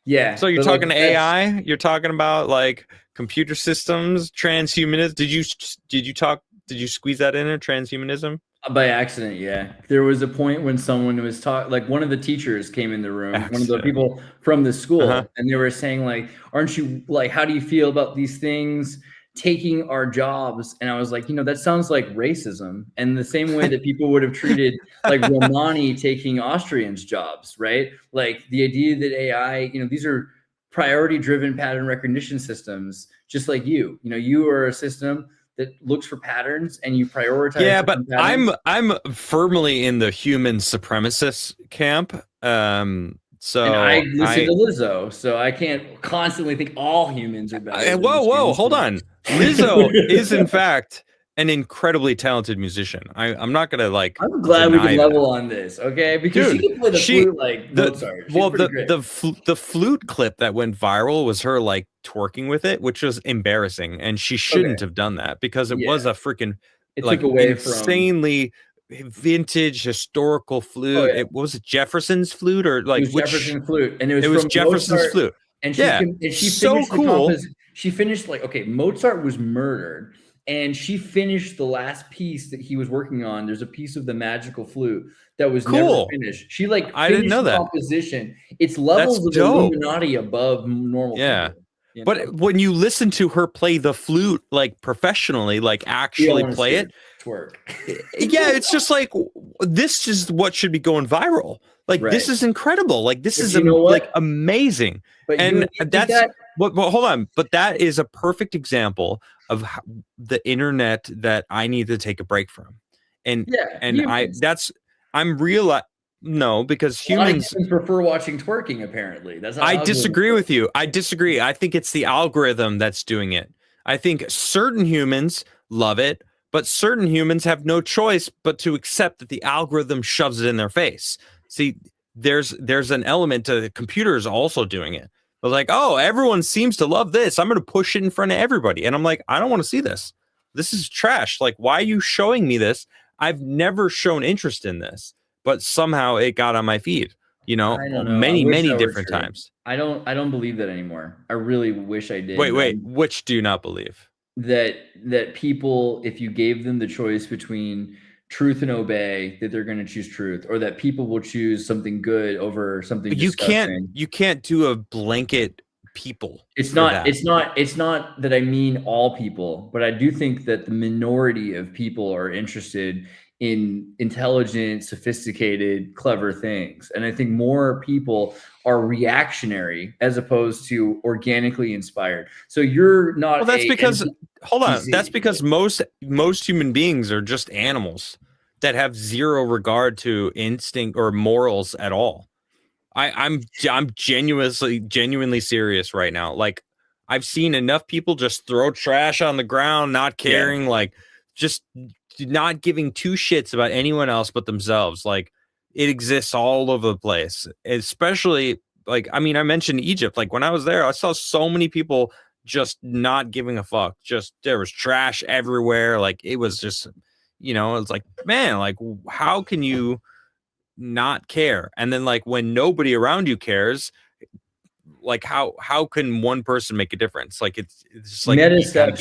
yeah, So you're but like talking that's AI, you're talking about like computer systems, transhumanism. Did you squeeze that in there, transhumanism? by accident, yeah. There was a point when someone was talking, like one of the teachers came in the room, one of the Accident. people from the Uh-huh. school, and they were saying, like, aren't you like, how do you feel about these things taking our jobs? And I was like, that sounds like racism. And the same way that people would have treated like Romani taking Austrians' jobs, right? Like the idea that AI, these are priority driven pattern recognition systems, just like you are a system that looks for patterns and you prioritize Yeah, but certain patterns. I'm firmly in the human supremacist camp. And I So listen to Lizzo, so I can't constantly think all humans are better than whoa, machines. hold on. Lizzo is in fact an incredibly talented musician. I'm not gonna like I'm glad we can deny that. level on this, okay? Because she Dude, can play the she flute like the Mozart. She's well pretty great. the flute clip that went viral was her like twerking with it, which was embarrassing, and she shouldn't Okay, have done that because it was yeah, a freaking it took like away from. insanely vintage historical Oh flute. yeah, It was Jefferson's flute or it like was which Jefferson flute, and it was it was from Jefferson's Mozart. flute. And Yeah, she so finished the cool. composition. She finished like, okay, Mozart was murdered, and she finished the last piece that he was working on. There's a piece of the magical flute that was never Cool. finished. She like I didn't finished know the that. composition. It's That's levels of dope. Illuminati above normal Yeah. people. You know, But when you listen to her play the flute like professionally, like you don't actually want to play see it, her twerk, yeah, it's just like this is what should be going viral. Like right? this is incredible. Like this But is you know like what? amazing. But And you think that's that? but hold on, but that is a perfect example of how, the internet that I need to take a break from. And Yeah, and I humans. that's I'm real no, because A lot of humans humans prefer watching twerking. Apparently, that's how I algorithms disagree work. with you. I disagree. I think it's the algorithm that's doing it. I think certain humans love it, but certain humans have no choice but to accept that the algorithm shoves it in their face. See, there's an element to the computers also doing it. But like, oh, everyone seems to love this. I'm going to push it in front of everybody. And I'm like, I don't want to see this. This is trash. Like, why are you showing me this? I've never shown interest in this, but somehow it got on my feed, I don't know. I many, wish many that were different true. times. I don't believe that anymore. I really wish I did. Wait, which do you not believe? That people, if you gave them the choice between truth and obey, that they're going to choose truth, or that people will choose something good over something disgusting. You can't do a blanket people It's for not that. it's not it's not that I mean all people, but I do think that the minority of people are interested in intelligent, sophisticated, clever things. And I think more people are reactionary as opposed to organically inspired. So you're Well, not that's a because hold on. That's NPC, because most human beings are just animals that have zero regard to instinct or morals at all. I'm genuinely serious right now. Like I've seen enough people just throw trash on the ground, not caring, like just not giving two shits about anyone else but themselves. Like it exists all over the place, especially like, I mean, I mentioned Egypt. Like when I was there, I saw so many people just not giving a fuck. Just there was trash everywhere. Like it was just, it's like, man, like how can you not care? And then like when nobody around you cares, like how can one person make a difference? Like it's just like Metastep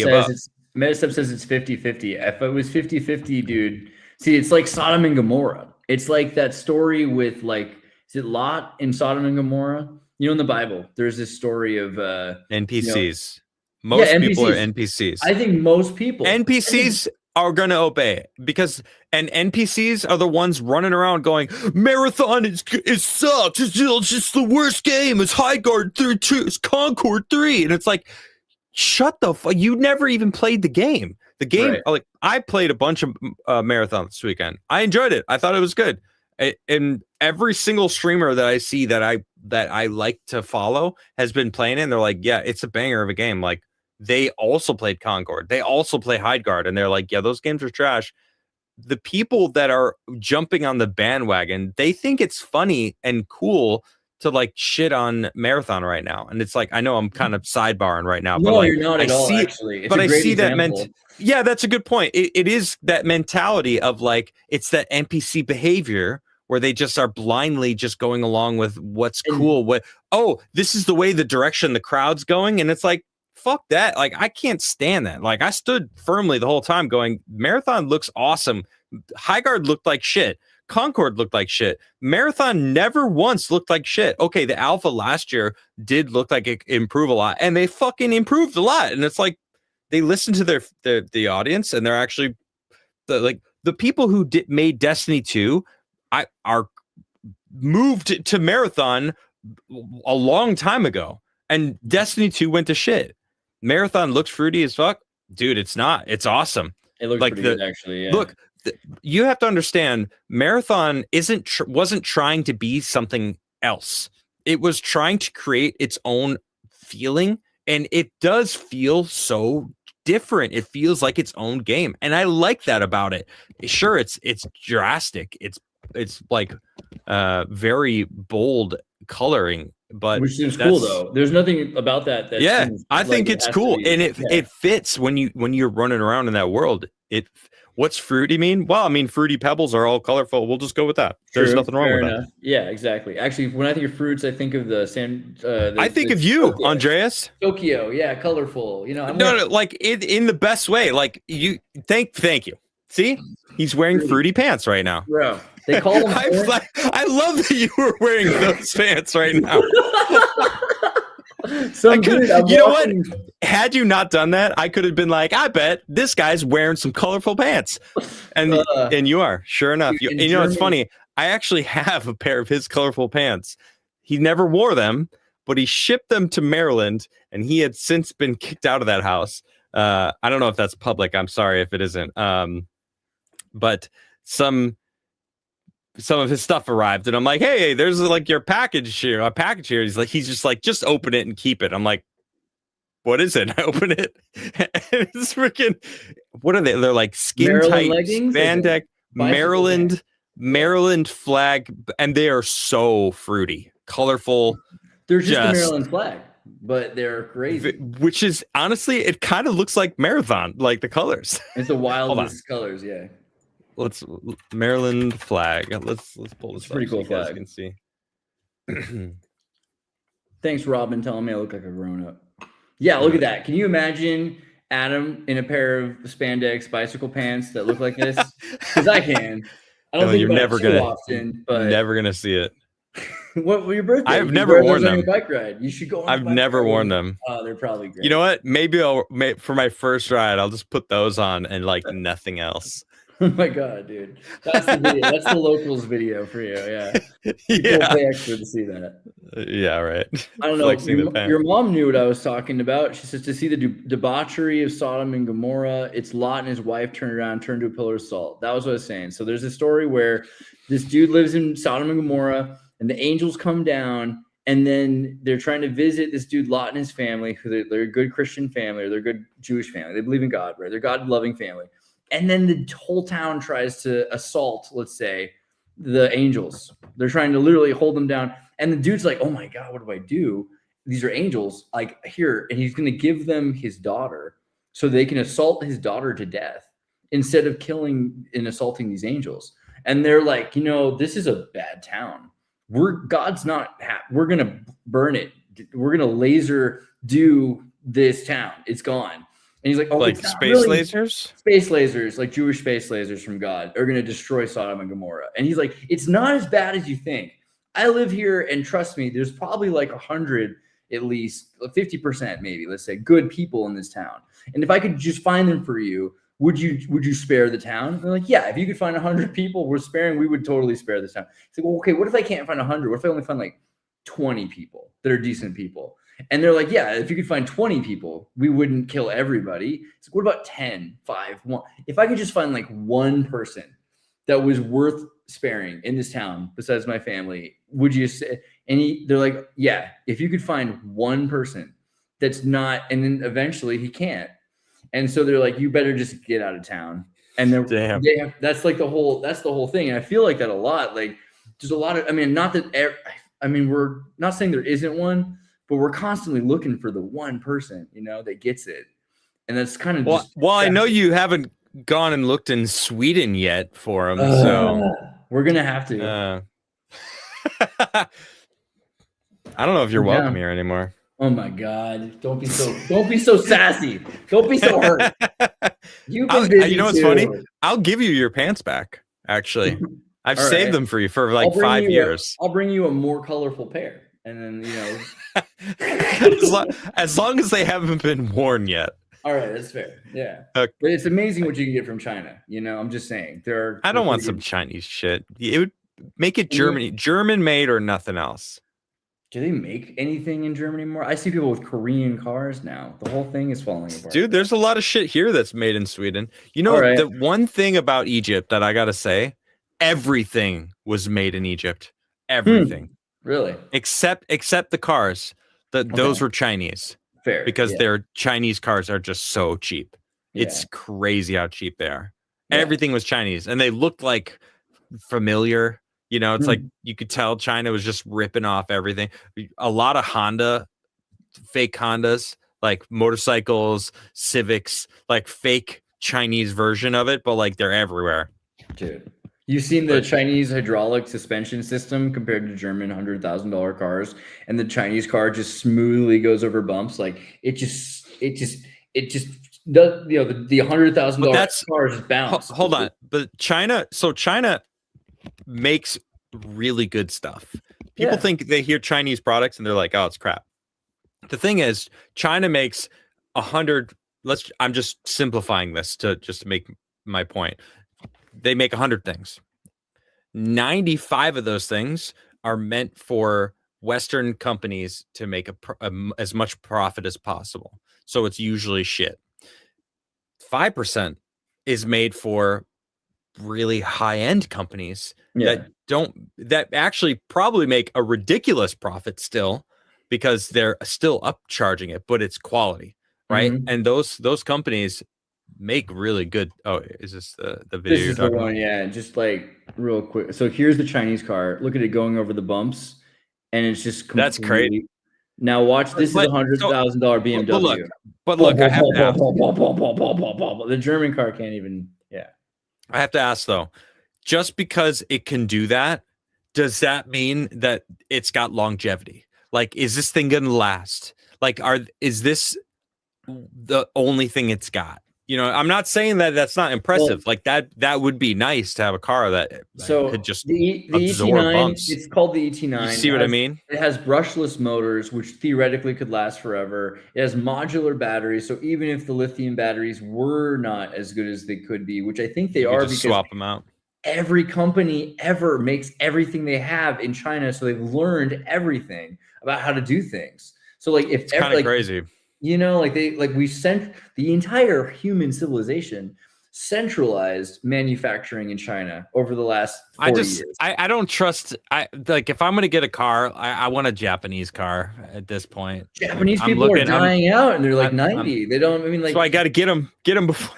says it's 50-50. If it was 50-50, dude, see, it's like Sodom and Gomorrah. It's like that story with like, is it Lot in Sodom and Gomorrah? In the Bible, there's this story of NPCs. Most NPCs. People are NPCs. I think most people NPCs are gonna obey because NPCs are the ones running around going, Marathon is sucks. It's just the worst game. It's High Guard 3, it's Concord 3, and it's like, shut the fuck. You never even played the game. The game, right. Like I played a bunch of Marathon this weekend. I enjoyed it. I thought it was good. And every single streamer that I see that I like to follow has been playing it, and they're like, yeah, it's a banger of a game. Like they also played Concord. They also play Hide Guard, and they're like, yeah, those games are trash. The people that are jumping on the bandwagon, they think it's funny and cool to like shit on Marathon right now. And it's like, I know I'm kind of sidebarring right now, but like, you're not at all, actually. It's but I see example. Yeah, that's a good point. It is that mentality of like, it's that NPC behavior where they just are blindly just going along with what's cool. This is the way, the direction the crowd's going. And it's like, fuck that. Like, I can't stand that. Like, I stood firmly the whole time going, Marathon looks awesome. High Guard looked like shit. Concord looked like shit. Marathon never once looked like shit. Okay, the alpha last year did look like it improved a lot, and they fucking improved a lot. And it's like they listen to the audience, and they're actually the people who made Destiny 2 are moved to Marathon a long time ago, and Destiny 2 went to shit. Marathon looks fruity as fuck, dude. It's not. It's awesome. It looks like pretty good, actually. Yeah. Look. You have to understand, Marathon wasn't trying to be something else. It was trying to create its own feeling, and it does feel so different. It feels like its own game, and I like that about it. Sure, it's drastic. It's like very bold coloring, but which seems cool though. There's nothing about that. Yeah, I think it's cool, and it fits when you're running around in that world. What's fruity mean? Well, I mean, fruity pebbles are all colorful. We'll just go with that. There's nothing wrong with that. Yeah, exactly. Actually, when I think of fruits, I think of the sand. I think of you, Tokyo. Andreas. Tokyo, yeah, colorful. No, like in the best way. Like you. Thank you. See, he's wearing fruity pants right now. Bro, they call them. I love that you were wearing those pants right now. You know what? Had you not done that, I could have been like, I bet this guy's wearing some colorful pants. And you are, sure enough. It's funny. I actually have a pair of his colorful pants. He never wore them, but he shipped them to Maryland, and he had since been kicked out of that house. I don't know if that's public. I'm sorry if it isn't. But some of his stuff arrived, and I'm like, hey, there's like your package here, a package here. He's just like, just open it and keep it. I'm like, what is it? I open it, and it's freaking, what are they? They're like skin tight spandex, Maryland flag, and they are so fruity, colorful. They're just a Maryland flag, but they're crazy. Which is honestly, it kind of looks like Marathon, like the colors. It's the wildest colors, yeah. Let's Maryland flag. Let's pull this. It's pretty cool flag. You can see. Thanks, Robin, telling me I look like a grown-up. Yeah, look at that. Can you imagine Adam in a pair of spandex bicycle pants that look like this? Because I can. I don't think you're never gonna often, but never gonna see it. What was your birthday? I've never worn them. On your bike ride. You should go. I've never worn them. Oh, they're probably great. You know what? Maybe for my first ride, I'll just put those on and like nothing else. Oh my god, dude! That's the video. That's the locals video for you. Yeah, yeah. Pay extra to see that. Yeah, right. I don't know. Your mom knew what I was talking about. She says to see the debauchery of Sodom and Gomorrah, it's Lot and his wife turned around, turned to a pillar of salt. That was what I was saying. So there's a story where this dude lives in Sodom and Gomorrah, and the angels come down, And then they're trying to visit this dude Lot and his family, who they're a good Christian family, or they're a good Jewish family. They believe in God, right? They're God-loving family. And then the whole town tries to assault, let's say, the angels. They're trying to literally hold them down. And the dude's like, oh my God, what do I do? These are angels, like, here. And he's going to give them his daughter so they can assault his daughter to death instead of killing and assaulting these angels. And they're like, this is a bad town. God's not happy. We're going to burn it. We're going to laser do this town. It's gone. And he's like, oh, like space lasers? Space lasers, like Jewish space lasers from God, are going to destroy Sodom and Gomorrah. And he's like, it's not as bad as you think. I live here, and trust me, there's probably like 100, at least 50%, maybe, let's say, good people in this town. And if I could just find them for you, would you spare the town? And they're like, yeah, if you could find 100 people we're sparing, we would totally spare this town. It's like, well, okay, what if I can't find 100? What if I only find like 20 people that are decent people? And they're like, yeah, if you could find 20 people, we wouldn't kill everybody. It's like, what about 10, 5, 1? If I could just find like one person that was worth sparing in this town besides my family, would you say? And they're like, yeah, if you could find one person that's not, and then eventually he can't. And so they're like, you better just get out of town. And then that's the whole thing. And I feel like that a lot. Like, there's a lot of, we're not saying there isn't one, but we're constantly looking for the one person, that gets it. And that's kind of well, I know you haven't gone and looked in Sweden yet for them, so we're gonna have to. I don't know if you're welcome here anymore. Oh my God! Don't be so sassy. Don't be so hurt. You've been busy. You know what's funny? I'll give you your pants back. Actually, I've saved them for you for like 5 years. I'll bring you a more colorful pair, and then as long as they haven't been worn yet. All right, that's fair. Yeah, but it's amazing what you can get from China. I'm just saying I don't want some Chinese shit. It would make it German made or nothing else. Do they make anything in Germany more? I see people with Korean cars now. The whole thing is falling apart. Dude, there's a lot of shit here that's made in Sweden. The one thing about Egypt that I gotta say, everything was made in Egypt. Everything. Really? Except the cars. Those were Chinese. Fair. Because their Chinese cars are just so cheap. Yeah. It's crazy how cheap they are. Yeah. Everything was Chinese. And they looked like familiar. It's like you could tell China was just ripping off everything. A lot of fake Hondas, like motorcycles, Civics, like fake Chinese version of it, but like they're everywhere. Dude, you've seen the Chinese hydraulic suspension system compared to German $100,000 cars, and the Chinese car just smoothly goes over bumps. Like it just does. The $100,000 car just bounce. Hold on, but China makes really good stuff. People think they hear Chinese products and they're like, oh, it's crap. The thing is, China makes 100. I'm just simplifying this to make my point. They make 100 things. 95 of those things are meant for Western companies to make as much profit as possible. So it's usually shit. 5% is made for really high-end companies that actually probably make a ridiculous profit still, because they're still upcharging it, but it's quality, right? Mm-hmm. And those companies make really good. Oh, is this the video you're talking about? Yeah, just like real quick. So here's the Chinese car. Look at it going over the bumps, and it's just completely... That's great. Now watch. This is a $100,000 BMW. But look, I have to ask. The German car can't even. Yeah. I have to ask though, just because it can do that, does that mean that it's got longevity? Like, is this thing going to last? Like, is this the only thing it's got? I'm not saying that that's not impressive. Well, like that would be nice to have a car that could just the absorb ET9, bumps. It's called the ET9. You see what I mean? It has brushless motors, which theoretically could last forever. It has modular batteries, so even if the lithium batteries were not as good as they could be, which I think they are, because swap them out. Every company ever makes everything they have in China, so they've learned everything about how to do things. So like, if it's kind of crazy. We sent the entire human civilization centralized manufacturing in China over the last 40 years. I don't trust. I like if I'm gonna get a car, I want a Japanese car at this point. Japanese I'm people are looking. dying out, and they're like I'm 90. They don't. I mean, so like I got to get them before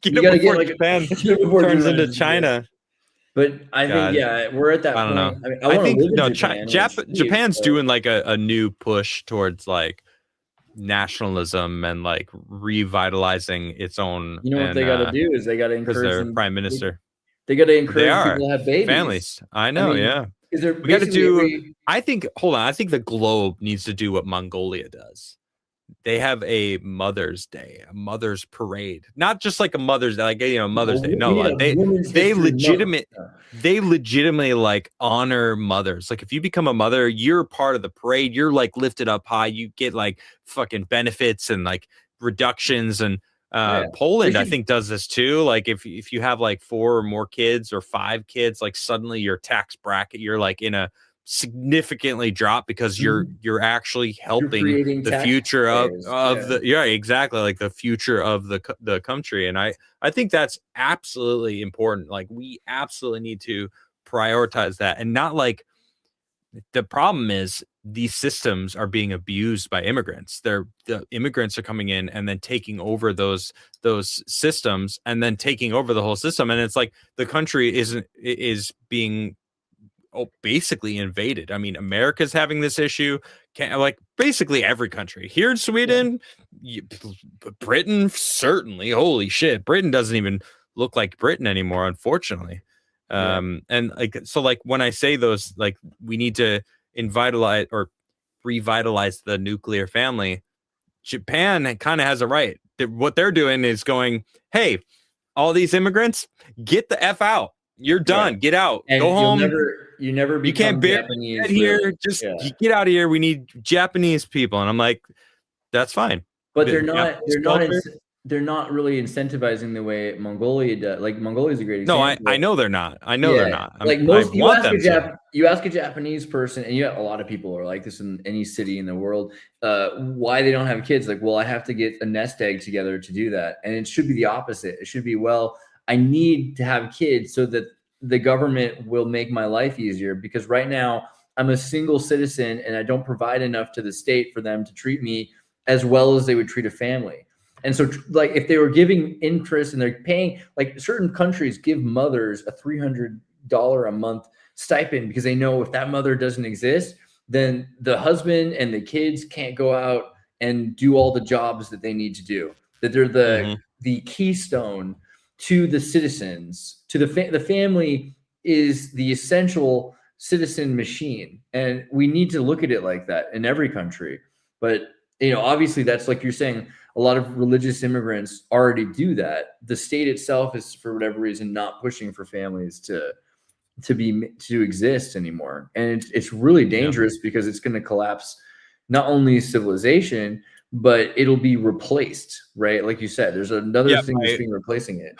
you got to get Japan before turns Japan into is good. China. But I think God, we're at that I don't know. point. I mean, I I want to think live in no, Japan when it's cheap, Japan's but doing like a new push towards like nationalism and like revitalizing its own, you know what and they got to do is they got to because encourage their them. prime minister, They got to they encourage are people to have babies. families. I I know, mean, yeah. because they're We got to basically do. every I think. Hold on. I think the globe needs to do what Mongolia does. They have a Mother's Day, a Mother's Parade, not just like a Mother's Day, like Mother's Day. we No, need a women's they history month. legitimately like honor mothers. Like if you become a mother, you're part of the parade. You're like lifted up high. You get like fucking benefits and like reductions. And Yeah, they Poland, I should. think, does this too. Like if you have like 4 or more kids or 5 kids, like suddenly your tax bracket, you're like in a significantly drop because you're actually You're helping creating the future taxpayers. Yeah. the exactly, like the future of the country. And I think that's absolutely important. Like we absolutely need to prioritize that, and not like the problem is these systems are being abused by immigrants. The immigrants are coming in and then taking over those systems and then taking over the whole system, and it's like the country is being basically invaded. I mean, America's having this issue. Like basically every country here in Sweden, Britain, certainly. Holy shit, Britain doesn't even look like Britain anymore, unfortunately. Yeah. And like so, like when I say those, like we need to invitalize or revitalize the nuclear family. Japan kind of has a right. What they're doing is going, hey, all these immigrants, get the F out. You're done. Right. Get out. And Go home. you never You can't become bear Japanese here. really. Just Yeah. get out of here. We need Japanese people. And I'm like, that's fine. But Culture. they're not really incentivizing the way Mongolia does. Like Mongolia is a great No, example. I know they're not. I know they're Yeah, not. like I most want them to. you ask a Japanese person, and you have a lot of people are like this in any city in the world, why they don't have kids. Like, well, I have to get a nest egg together to do that. And it should be the opposite. It should be, well, I need to have kids so that the government will make my life easier, because right now I'm a single citizen and I don't provide enough to the state for them to treat me as well as they would treat a family. And so, like, if they were giving interest and they're paying, like certain countries give mothers a $300 a month stipend because they know if that mother doesn't exist, then the husband and the kids can't go out and do all the jobs that they need to do. That they're the keystone to the citizens, to the family is the essential citizen machine, and we need to look at it like that in every country. But obviously, that's like you're saying. A lot of religious immigrants already do that. The state itself is, for whatever reason, not pushing for families to exist anymore, and it's really dangerous because it's going to collapse not only civilization, but it'll be replaced. Right, like you said, there's another thing that's being replacing it.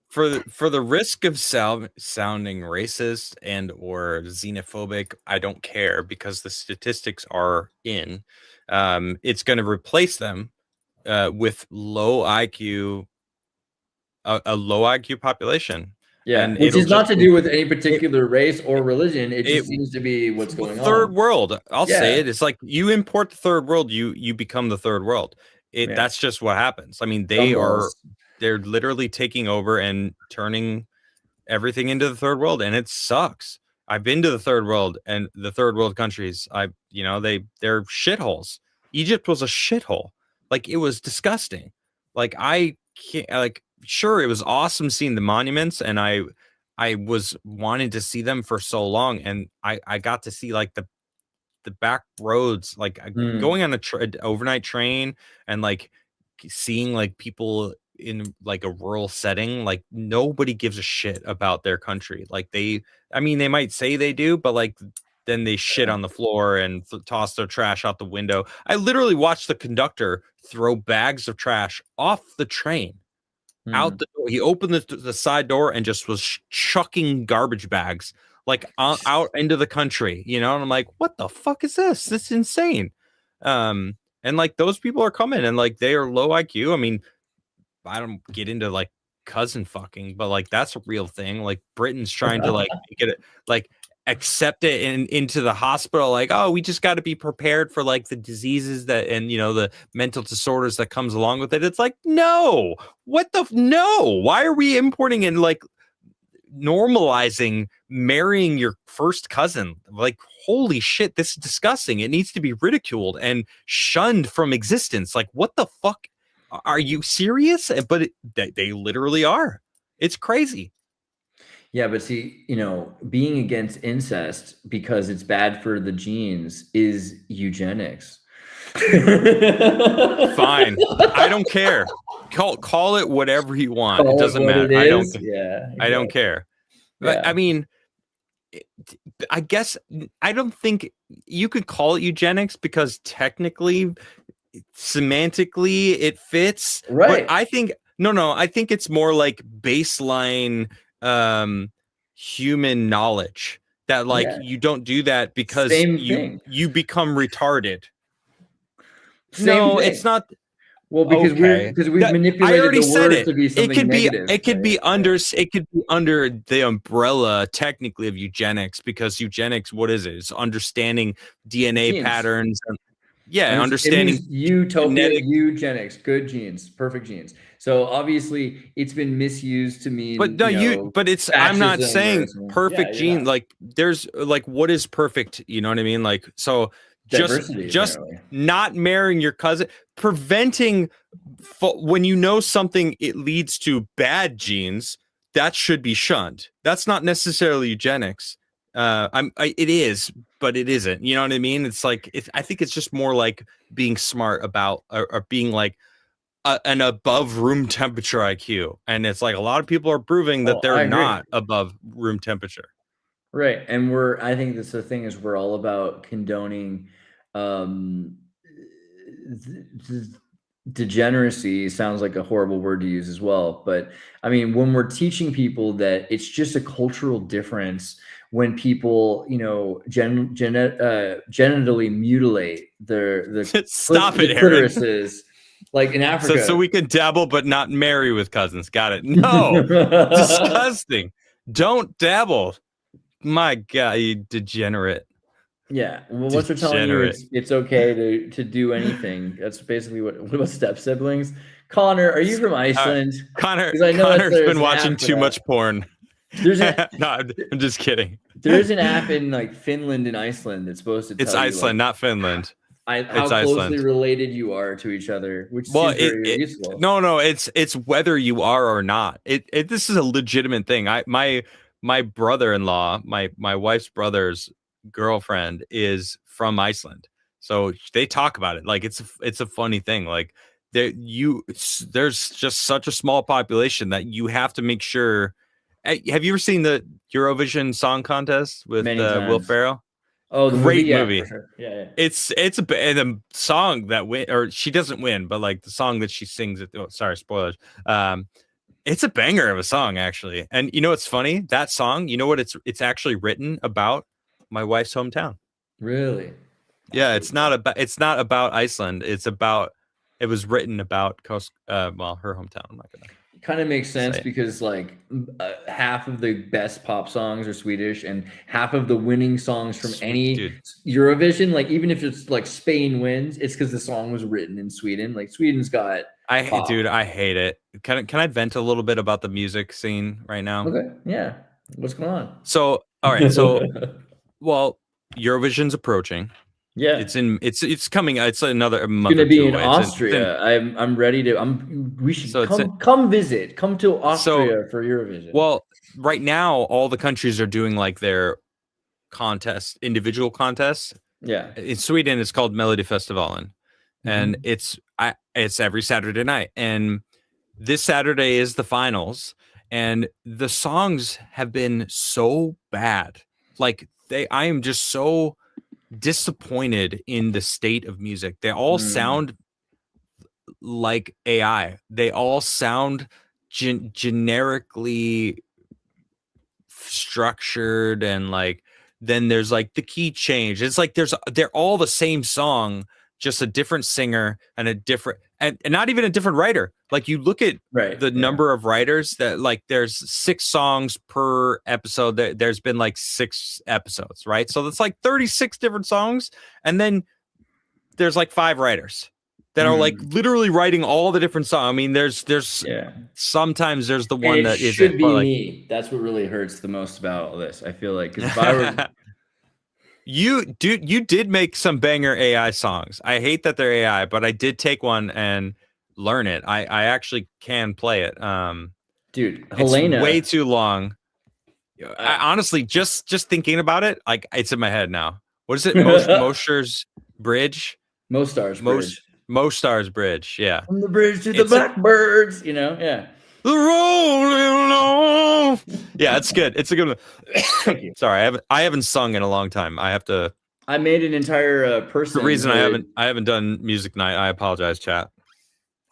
For the risk of sounding racist and or xenophobic, I don't care, because the statistics are in. It's going to replace them with low IQ, a low IQ population. Yeah, And which is not to do with any particular race or religion. It just seems to be what's going on. Third world. I'll say it. It's like you import the third world, you become the third world. That's just what happens. I mean, they're literally taking over and turning everything into the third world, and it sucks. I've been to the third world, and the third world countries, they're shitholes. Egypt was a shithole. Like, it was disgusting. Like, I can't, like, sure, it was awesome seeing the monuments, and I was wanting to see them for so long, and I got to see like the back roads, like going on a overnight train and like seeing like people in like a rural setting. Like, nobody gives a shit about their country. Like, they might say they do, but like then they shit on the floor and toss their trash out the window. I literally watched the conductor throw bags of trash off the train out the door. He opened the side door and just was chucking garbage bags like out into the country, and I'm like, what the fuck is this? This is insane. And like those people are coming, and like they are low IQ. I mean, I don't get into like cousin fucking, but like that's a real thing. Like Britain's trying to like get it, like accept it into the hospital. Like, oh, we just got to be prepared for like the diseases that and the mental disorders that comes along with it. It's like, no, no. Why are we importing and like normalizing marrying your first cousin? Like, holy shit, this is disgusting. It needs to be ridiculed and shunned from existence. Like, what the fuck? Are you serious? But they literally are. It's crazy. Yeah, but see, being against incest because it's bad for the genes is eugenics. Fine. I don't care. Call it whatever you want. It doesn't matter. I don't. Yeah, exactly. I don't care. But I mean, I guess I don't think you could call it eugenics because technically, semantically, it fits. Right. But I think I think it's more like baseline human knowledge that like you don't do that because you become retarded. It's not. Well, because we've manipulated the word to be something negative. It could be under the umbrella technically of eugenics, because eugenics, what is it? It's understanding DNA patterns. Understanding utopia, eugenics, good genes, perfect genes. So obviously it's been misused to mean. But I'm not saying perfect gene. Like there's like, what is perfect? You know what I mean? Like, so just not marrying your cousin, preventing when something it leads to bad genes, that should be shunned. That's not necessarily eugenics. It is, but it isn't. You know what I mean? It's like I think it's just more like being smart about or being like an above room temperature IQ, and it's like a lot of people are proving that they're not above room temperature. Right. And I think that's the thing, is we're all about condoning degeneracy. Sounds like a horrible word to use as well. But I mean, when we're teaching people that it's just a cultural difference, when people, genitally mutilate their stop it, clitorises, like in Africa. So we can dabble but not marry with cousins. Got it. No. Disgusting. Don't dabble. My God, you degenerate. Yeah. Well, once they're telling you it's okay to do anything, that's basically what about step siblings? Connor, are you from Iceland? Connor's been watching too much porn. No, I'm just kidding. There is an app in like Finland and Iceland that's supposed to tell it's Iceland, not Finland. How closely related you are to each other, which seems very useful. No, it's whether you are or not. This is a legitimate thing. My brother-in-law, my wife's brother's girlfriend is from Iceland, so they talk about it like it's a funny thing. Like there's just such a small population that you have to make sure. Have you ever seen the Eurovision Song Contest with Will Ferrell? Oh, the great movie. For sure. Yeah. It's a song that or she doesn't win, but like the song that she sings it. Oh, sorry, spoilers. It's a banger of a song, actually. And you know what's funny? That song, you know what it's actually written about? My wife's hometown. Really? Yeah, it's not about Iceland. It was written about her hometown. I'm not gonna. Kind of makes sense because like half of the best pop songs are Swedish, and half of the winning songs from any Eurovision, like even if it's like Spain wins, it's because the song was written in Sweden. Like Sweden's got I hate it. Can I vent a little bit about the music scene right now? Okay. Yeah. What's going on? So all right. So well, Eurovision's approaching. Yeah, it's coming. It's another month. It's going to be in Austria. I'm ready to. We should come visit. Come to Austria for Eurovision. Well, right now all the countries are doing like their individual contests. Yeah, in Sweden it's called Melodifestivalen, and it's every Saturday night. And this Saturday is the finals, and the songs have been so bad. Like I am just so disappointed in the state of music. They all sound like AI. They all sound generically structured, and like then there's like the key change. It's like they're all the same song just a different singer and a different and not even a different writer. Like you look at the number of writers that like there's 6 songs per episode. There's been like 6 episodes, right? So that's like 36 different songs, and then there's like 5 writers that are like literally writing all the different songs. I mean, there's sometimes there's the one that should be me. That's what really hurts the most about all this. I feel like because if I were you did make some banger AI songs. I hate that they're AI, but I did take one and learn it. I actually can play it. Dude, Helena, it's way too long. I honestly just thinking about it, like it's in my head now. What is it? Mostar's Bridge? Mostar's Bridge. Mostar's Bridge, yeah. From the bridge to the blackbirds, you know, yeah. The rolling on. Yeah, it's good. It's a good one. Thank you. Sorry, I haven't sung in a long time. I have to. I made an entire person. The reason I haven't done music night. I apologize, chat.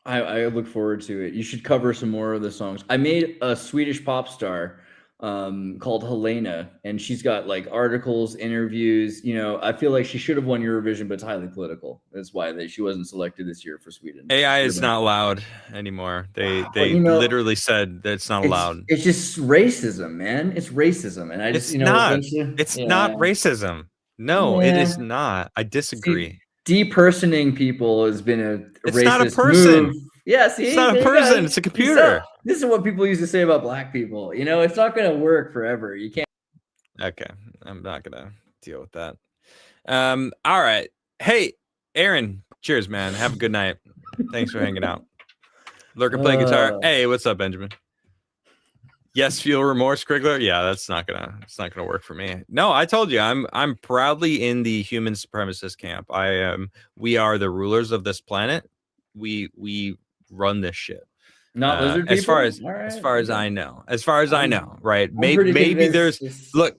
I look forward to it. You should cover some more of the songs. I made a Swedish pop star called Helena, and she's got like articles, interviews. You know, I feel like she should have won Eurovision, but it's highly political. That's why she wasn't selected this year for Sweden. AI is not allowed anymore. They literally said that it's not allowed. It's just racism, man. It's racism, and I just it's not racism. No, it is not. I disagree. Depersoning people has been a it's racist not a person. Move. Yeah, see, it's not a person. It's a computer. This is what people used to say about black people. You know, it's not going to work forever. You can't. Okay, I'm not going to deal with that. All right. Hey, Aaron. Cheers, man. Have a good night. Thanks for hanging out. Lurker playing guitar. Hey, what's up, Benjamin? Yes, feel remorse, Krigler. Yeah, it's not gonna work for me. No, I told you, I'm proudly in the human supremacist camp. We are the rulers of this planet. We run this shit. Not lizard people? As far as I know. As far as I know, right? Maybe there's look,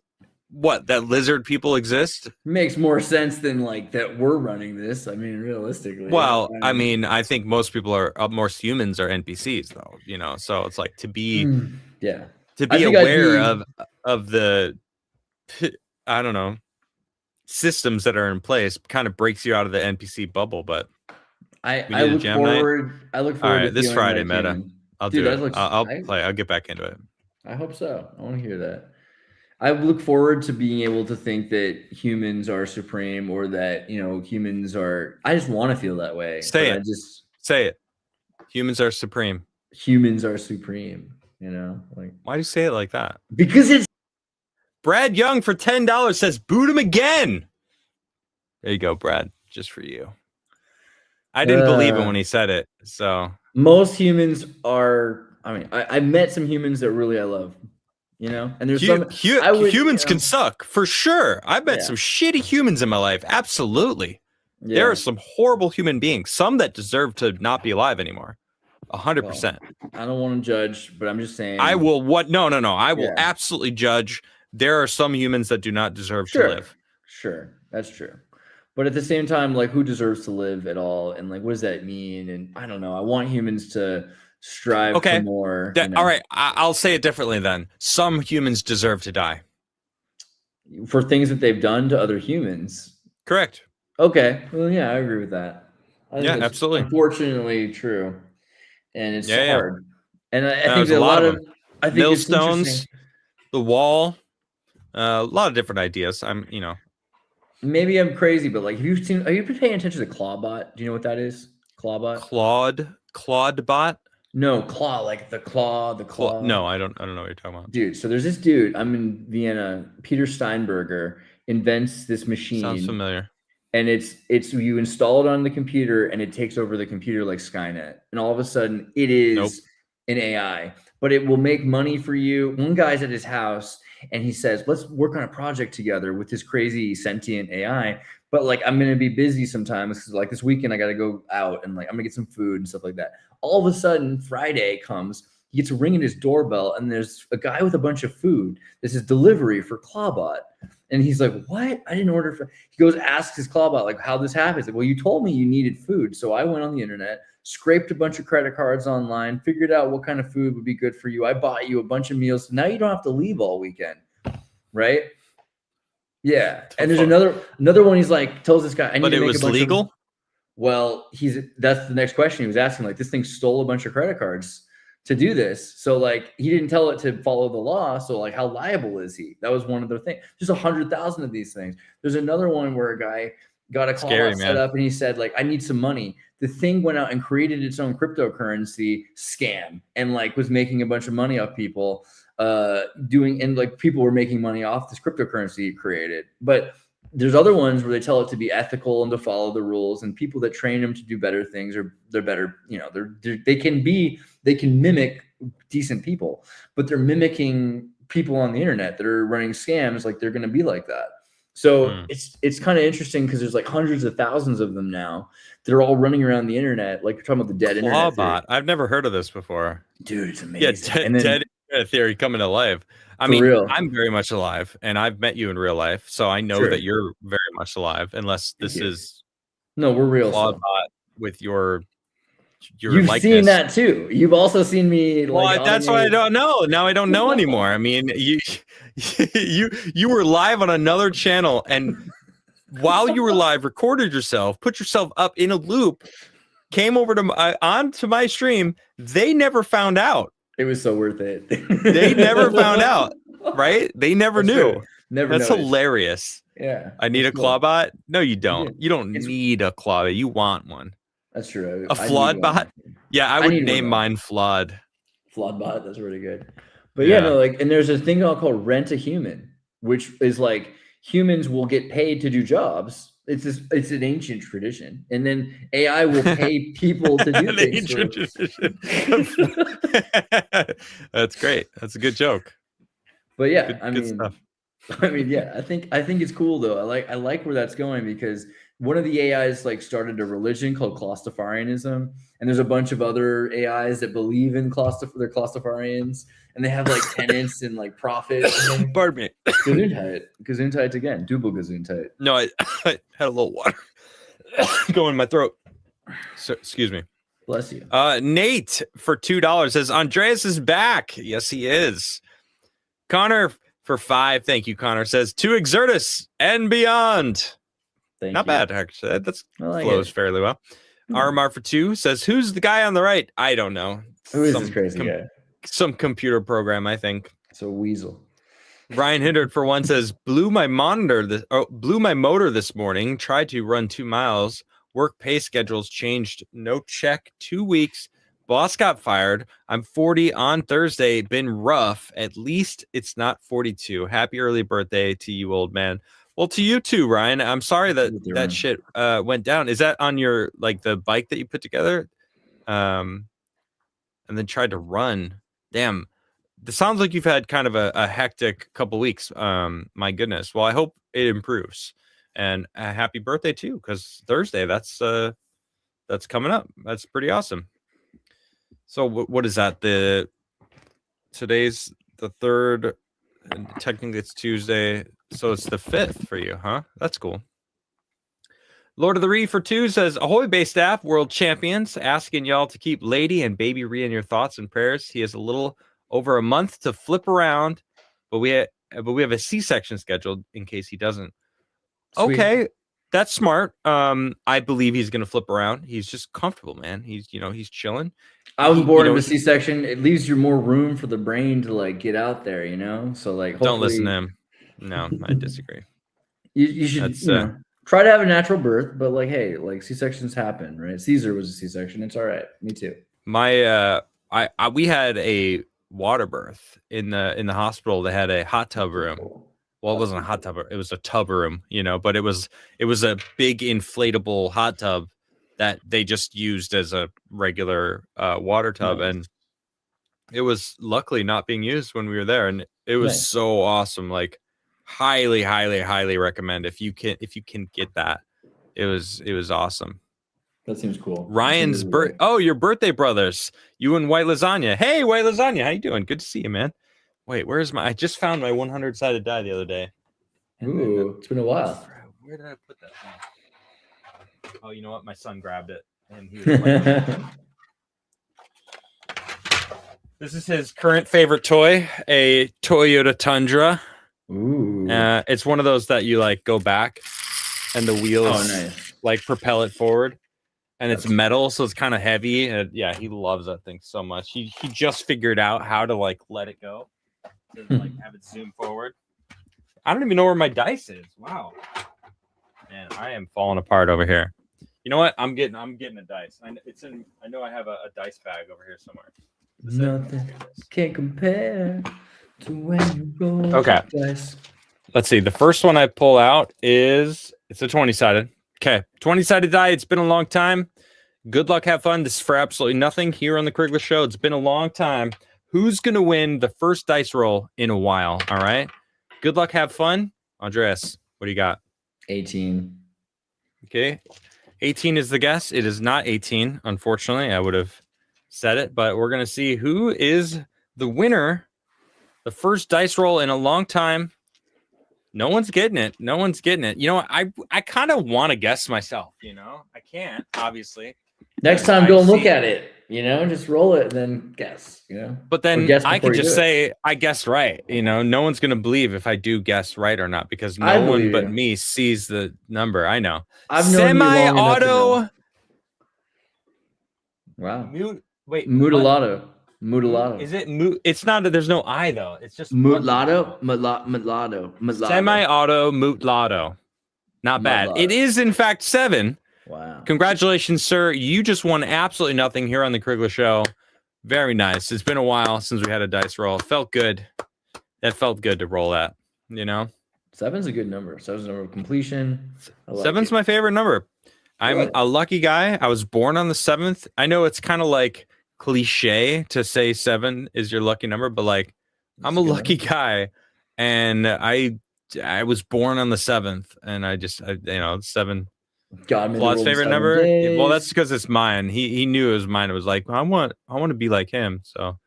what, that lizard people exist? Makes more sense than like that we're running this. I mean, realistically. Well, I mean, I think most people most humans are NPCs though, you know. So it's like to be aware of the I don't know, systems that are in place kind of breaks you out of the NPC bubble, but I look forward. All right, this Friday, Meta. I'll do it. I'll play. I'll get back into it. I hope so. I want to hear that. I look forward to being able to think that humans are supreme, or that, you know, humans are. I just want to feel that way. Say it. Humans are supreme. Humans are supreme. You know, like, why do you say it like that? Because it's. Brad Young for $10 says boot him again. There you go, Brad. Just for you. I didn't believe him when he said it. So most humans are. I mean, I met some humans that really I love. You know, and there's humans can suck for sure. I've met some shitty humans in my life. Absolutely. Yeah. There are some horrible human beings, some that deserve to not be alive anymore. 100%. I don't want to judge, but I'm just saying. I will. No. I will absolutely judge. There are some humans that do not deserve to live. Sure. That's true. But at the same time, like, who deserves to live at all? And like, what does that mean? And I don't know. I want humans to strive for more. All right. I'll say it differently then. Some humans deserve to die. For things that they've done to other humans. Correct. Okay. Well, yeah, I agree with that. I think absolutely. Unfortunately true. And it's hard. And I think a lot of millstones, the wall, a lot of different ideas. Maybe I'm crazy, but like, are you been paying attention to Clawbot? Do you know what that is? Clawbot? Clawbot? No, claw, like the claw. No, I don't know what you're talking about. Dude, so there's this dude, I'm in Vienna, Peter Steinberger invents this machine. Sounds familiar. And it's you install it on the computer and it takes over the computer like Skynet. And all of a sudden it is an AI, but it will make money for you. One guy's at his house and he says, let's work on a project together with this crazy sentient AI. But like, I'm going to be busy sometimes, because like this weekend I got to go out and like I'm gonna get some food and stuff like that. All of a sudden Friday comes, he gets a ring in his doorbell and there's a guy with a bunch of food. This is delivery for Clawbot. And he's like, what? I didn't order for. He goes, asks his Clawbot like how this happens. Like, well, you told me you needed food. So I went on the internet, scraped a bunch of credit cards online, figured out what kind of food would be good for you. I bought you a bunch of meals. So now you don't have to leave all weekend. Right? Yeah. And there's another one. He's like, tells this guy, I need to make a bunch legal? Well, that's the next question he was asking. Like, this thing stole a bunch of credit cards to do this. So like, he didn't tell it to follow the law. So like, how liable is he? That was one of their things. There's 100,000 of these things. There's another one where a guy got a call out set up and he said like, I need some money. The thing went out and created its own cryptocurrency scam and like was making a bunch of money off people people were making money off this cryptocurrency it created. But there's other ones where they tell it to be ethical and to follow the rules, and people that train them to do better things they're better, they can mimic decent people, but they're mimicking people on the internet that are running scams. Like, they're going to be like that. So it's kind of interesting because there's like hundreds of thousands of them now that are all running around the internet. Like, you're talking about the dead internet theory. I've never heard of this before. Dude, it's amazing. Yeah, dead internet theory coming to life. I mean, real. I'm very much alive, and I've met you in real life, so I know that you're very much alive. Unless this is we're real. Clawbot with your You've likeness. Seen that too. You've also seen me. Well, that's why I don't know. Now I don't know anymore. I mean, you were live on another channel, and while you were live, recorded yourself, put yourself up in a loop, came over to onto my stream. They never found out. It was so worth it. They never found out, right? They never knew. True. Never. That's hilarious. Yeah. I need a clawbot. No, you don't. You don't need a clawbot. You want one. That's true. A flawed bot. Yeah, I would name mine flawed. Flawed bot. That's really good. But and there's a thing called Rent a Human, which is like humans will get paid to do jobs. It's an ancient tradition, and then AI will pay people to do things. That's great. That's a good joke. But yeah, good stuff. I mean, yeah, I think it's cool though. I like where that's going, because one of the AIs like started a religion called Claustafarianism, and there's a bunch of other AIs that believe in they're Claustafarians, and they have like tenets and like prophets. Pardon me. Gesundheit again. Double Gesundheit. No, I had a little water go in my throat. So, excuse me. Bless you. Nate for $2 says Andreas is back. Yes, he is. Connor for $5. Thank you, Connor. Says to Exertus and beyond. Not bad, actually. That flows fairly well. RMR for $2 says, who's the guy on the right? I don't know. Who is this crazy guy? Some computer program, I think. So weasel. Ryan Hindert for 1 says, blew my motor this morning. Tried to run 2 miles. Work pay schedules changed. No check. 2 weeks. Boss got fired. I'm 40 on Thursday. Been rough. At least it's not 42. Happy early birthday to you, old man. Well, to you too, Ryan. I'm sorry that shit went down. Is that on your the bike that you put together, and then tried to run? Damn, this sounds like you've had kind of a hectic couple weeks. My goodness. Well, I hope it improves, and a happy birthday too, because Thursday that's coming up. That's pretty awesome. So what is that? Today's the 3rd, and technically it's Tuesday. So it's the 5th for you, huh? That's cool. Lord of the Ree for 2 says, ahoy, Bay Staff, world champions, asking y'all to keep Lady and Baby Ree in your thoughts and prayers. He has a little over a month to flip around, but we have a C-section scheduled in case he doesn't. Sweet. Okay, that's smart. I believe he's going to flip around. He's just comfortable, man. He's chilling. I was born of a C-section. It leaves you more room for the brain to get out there, So don't listen to him. No, I disagree. You should try to have a natural birth, but hey, C-sections happen, right? Caesar was a C-section. It's all right. Me too. We had a water birth in the hospital. They had a hot tub room. Well, it wasn't a hot tub. It was a tub room, but it was a big inflatable hot tub that they just used as a regular water tub. Nice. And it was luckily not being used when we were there. And it was so awesome. Highly, highly, highly recommend if you can get that. It was awesome. That seems cool. Ryan's your birthday brothers. You and White Lasagna. Hey, White Lasagna, how you doing? Good to see you, man. Wait, I just found my 100-sided die the other day. Ooh, it's been a while. Where did I put that? Oh, you know what? My son grabbed it, and he was This is his current favorite toy, a Toyota Tundra. Ooh. It's one of those that you go back and the wheels propel it forward. and it's metal, so it's kind of heavy. And yeah, he loves that thing so much. He just figured out how to like let it go, to like have it zoom forward. I don't even know where my dice is. Wow, man, I am falling apart over here. You know what? I'm getting a dice. I know I have a dice bag over here somewhere. Nothing can compare to when you roll dice. Let's see. The first one I pull out it's a 20-sided. Okay, 20-sided die. It's been a long time. Good luck, have fun. This is for absolutely nothing here on the Krigler Show. It's been a long time. Who's gonna win the first dice roll in a while? All right. Good luck, have fun. Andreas, what do you got? 18. Okay. 18 is the guess. It is not 18, unfortunately. I would have said it, but we're gonna see who is the winner. The first dice roll in a long time. No one's getting it. No one's getting it. You know, I kind of want to guess myself, you know? I can't, obviously. Next time, go look at it, you know? Just roll it and then guess, you know? But then I could just say, I guessed right. You know, no one's going to believe if I do guess right or not because no one but me sees the number. I know. Semi-auto. Wow. Wait. Mutilado. Is it moot? It's not. There's no I though. It's just mutlado. Semi-auto mutlado. Not bad. It is in fact 7. Wow. Congratulations, sir. You just won absolutely nothing here on the Krigler Show. Very nice. It's been a while since we had a dice roll. It felt good. That felt good to roll at. You know. 7's a good number. 7's a number of completion. 7's my favorite number. I'm a lucky guy. I was born on the 7th. I know it's kind of like cliche to say 7 is your lucky number, but like I'm a lucky guy, and I was born on the 7th, and I 7 Claude's favorite number. Well, that's because it's mine. He knew it was mine. It was like I want to be like him. So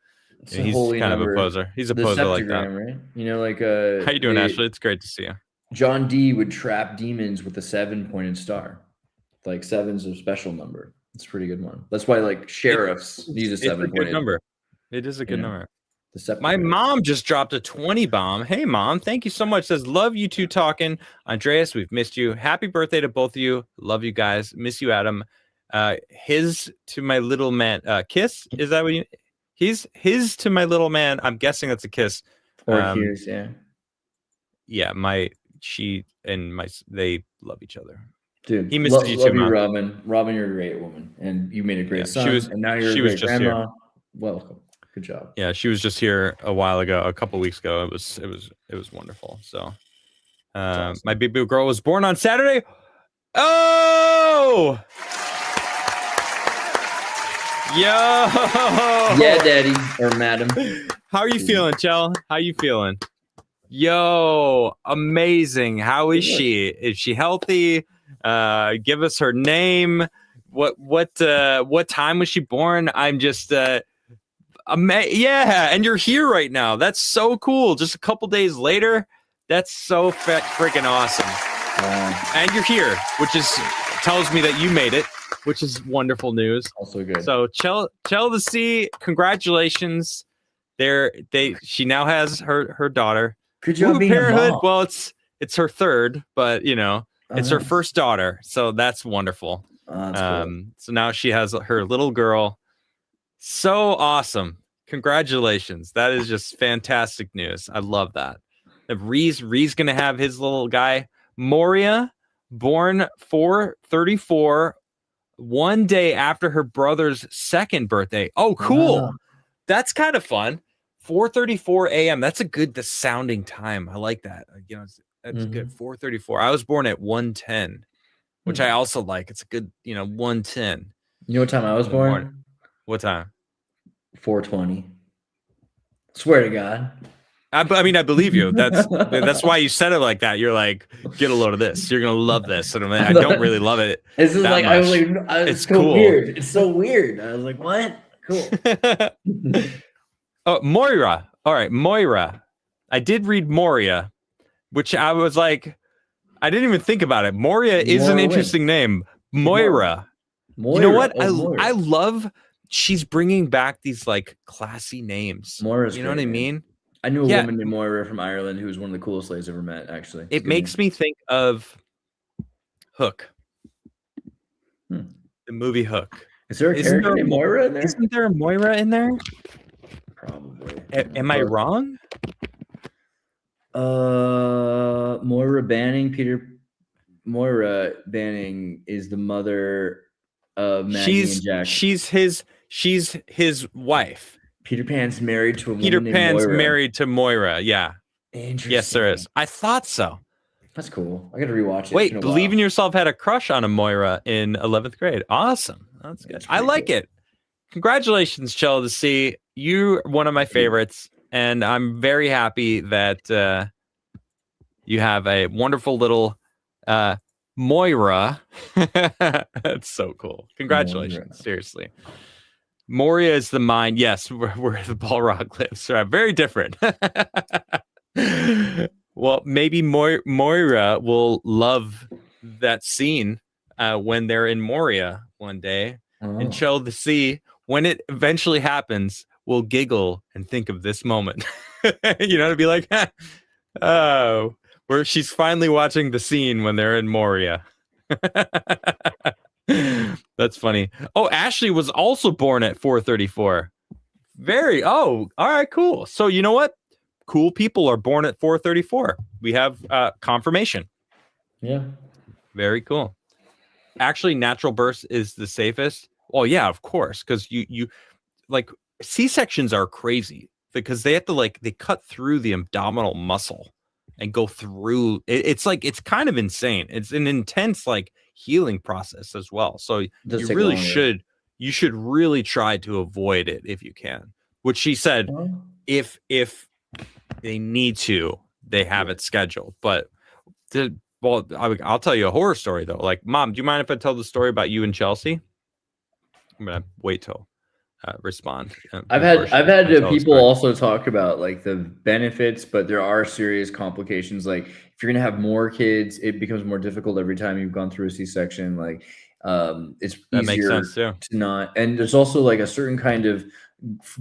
he's kind of a poser. He's a poser like that. Right? You know, like how you doing, Ashley? It's great to see you. John Dee would trap demons with a 7-pointed star. Like 7's a special number. It's a pretty good one. That's why like sheriffs use a 7-pointed. It's a good number. It is a good number. My mom just dropped a 20 bomb. Hey, Mom. Thank you so much. Says, love you two talking. Andreas, we've missed you. Happy birthday to both of you. Love you guys. Miss you, Adam. His to my little man. Kiss? Is that what you... His to my little man. I'm guessing that's a kiss. Or his, yeah. Yeah, they love each other. Dude, he misses you too, Mom. Robin. Robin, you're a great woman, and you made a great son. And now you're a great grandma. Here. Welcome, good job. Yeah, she was just here a while ago, a couple weeks ago. It was wonderful. So, awesome. My baby girl was born on Saturday. Oh, yo, yeah, Daddy or Madam. How are you feeling, Chell? How you feeling? Yo, amazing. How is she? Is she healthy? Give us her name. What time was she born? I'm just yeah, and you're here right now. That's so cool. Just a couple days later, that's so freaking awesome. And you're here, which tells me that you made it, which is wonderful news. Also good. So Chell the C, congratulations. She now has her daughter. Good job being parenthood. Well, it's her third, but you know. It's her first daughter, so that's wonderful. That's cool. So now she has her little girl. So awesome. Congratulations. That is just fantastic news. I love that. Ree's going to have his little guy. Moria, born 4/34, one day after her brother's second birthday. Oh, cool. Wow. That's kind of fun. 4:34 a.m. That's a good sounding time. I like that. You know, that's good. 4:34. I was born at 1:10, which I also like. It's a good, 1:10. You know what time I was born? What time? 4:20. Swear to God. I believe you. That's why you said it like that. You're like, get a load of this. You're gonna love this. And I don't really love it. This is like much. It's so cool. Weird. It's so weird. I was like, what? Cool. Oh, Moira. All right, Moira. I did read Moria, which I was like, I didn't even think about it. Moria is an interesting name. Moira. You know what? I love she's bringing back these like classy names. Moira's you know what I mean? I knew a woman named Moira from Ireland who was one of the coolest ladies I've ever met, actually. It makes me think of Hook. the movie Hook. Is there a character named Moira in there? Isn't there a Moira in there? Probably. Am I wrong? Moira Banning is the mother of Maggie and Jack. She's his wife. Peter Pan's married to a woman Peter named Pan's Moira. married to Moira. Yeah. Interesting. Yes, there is. I thought so. That's cool. I got to rewatch it. Wait, Believe in Yourself had a crush on a Moira in 11th grade. Awesome. That's good. I like it. Congratulations, Chell, to see you're one of my favorites, and I'm very happy that you have a wonderful little Moira. That's so cool. Congratulations. Moira. Seriously. Moria is the mind. Yes, where the Balrog lives. Right? Very different. Well, maybe Moira will love that scene when they're in Moria one day. And Chell the Sea, when it eventually happens, will giggle and think of this moment. You know, to be like, oh, where she's finally watching the scene when they're in Moria. That's funny. Oh, Ashley was also born at 434. All right, cool. So you know what? Cool people are born at 434. We have confirmation. Yeah. Very cool. Actually, natural birth is the safest. Well, yeah, of course, because you like C-sections are crazy because they have to they cut through the abdominal muscle and go through. It's kind of insane. It's an intense healing process as well. So you really should really try to avoid it if you can. Which she said, if they need to, they have it scheduled. But I'll tell you a horror story though. Mom, do you mind if I tell the story about you and Chelsea? I'm gonna wait till respond. I've had people also talk about the benefits, but there are serious complications. If you're gonna have more kids, it becomes more difficult every time you've gone through a C-section. It's that easier makes sense too. to not. And there's also a certain kind of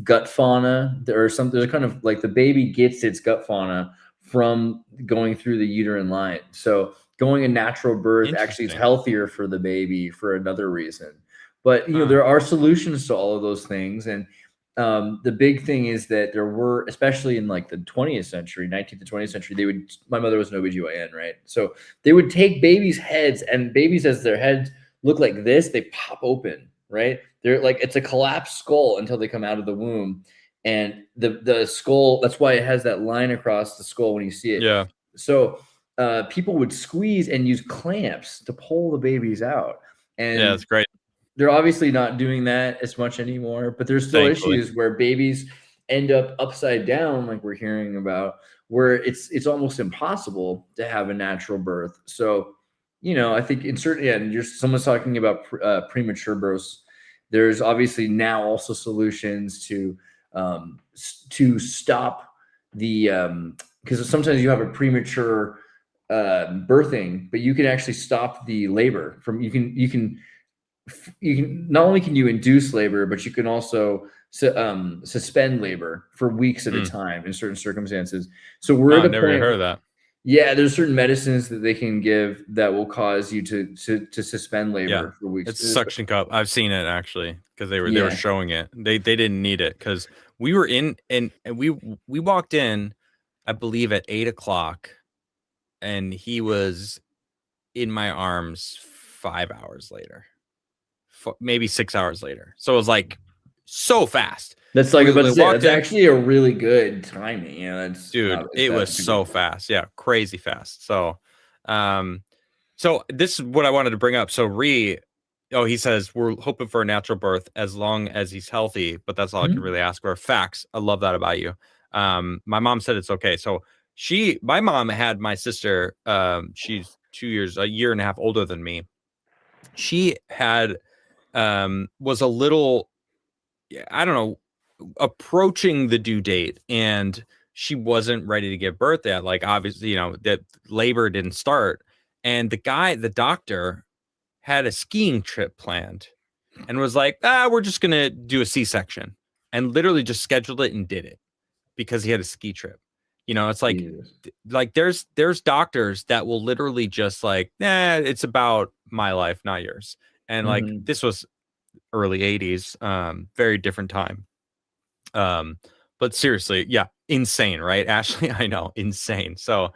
gut fauna. There's kind of the baby gets its gut fauna from going through the uterine line. So going a natural birth actually is healthier for the baby for another reason. But there are solutions to all of those things, and the big thing is that there were, especially in the 20th century, 19th to 20th century, my mother was an OBGYN, right? So they would take babies' heads, and babies, as their heads look like this, they pop open, right? They're it's a collapsed skull until they come out of the womb, and the skull, that's why it has that line across the skull when you see it. Yeah. So people would squeeze and use clamps to pull the babies out, and yeah, that's great. They're obviously not doing that as much anymore, but there's still issues where babies end up upside down, like we're hearing about, where it's almost impossible to have a natural birth. So, I think someone's talking about premature births. There's obviously now also solutions to stop the because sometimes you have a premature birthing, but you can actually stop the labor from you can not only can you induce labor, but you can also suspend labor for weeks at a time in certain circumstances. So we're at a never point, heard of that. Yeah, there's certain medicines that they can give that will cause you to suspend labor for weeks. It's suction cup. I've seen it actually because they were showing it. They didn't need it because we were in and we walked in, I believe at 8:00, and he was in my arms 5 hours later. Maybe 6 hours later. So it was so fast. That's that's actually a really good timing. It was so fast. Yeah, crazy fast. So so this is what I wanted to bring up. So he says we're hoping for a natural birth as long as he's healthy, but that's all I can really ask for. Facts. I love that about you. My mom said it's okay. So my mom had my sister, she's a year and a half older than me. She had was a little, I don't know, approaching the due date, and she wasn't ready to give birth yet. Obviously, that labor didn't start, and the doctor had a skiing trip planned and was like, we're just gonna do a C-section, and literally just scheduled it and did it because he had a ski trip. It's there's doctors that will literally just it's about my life, not yours. And like this was early 80s, very different time. But seriously, yeah, insane, right? Ashley, I know, insane. So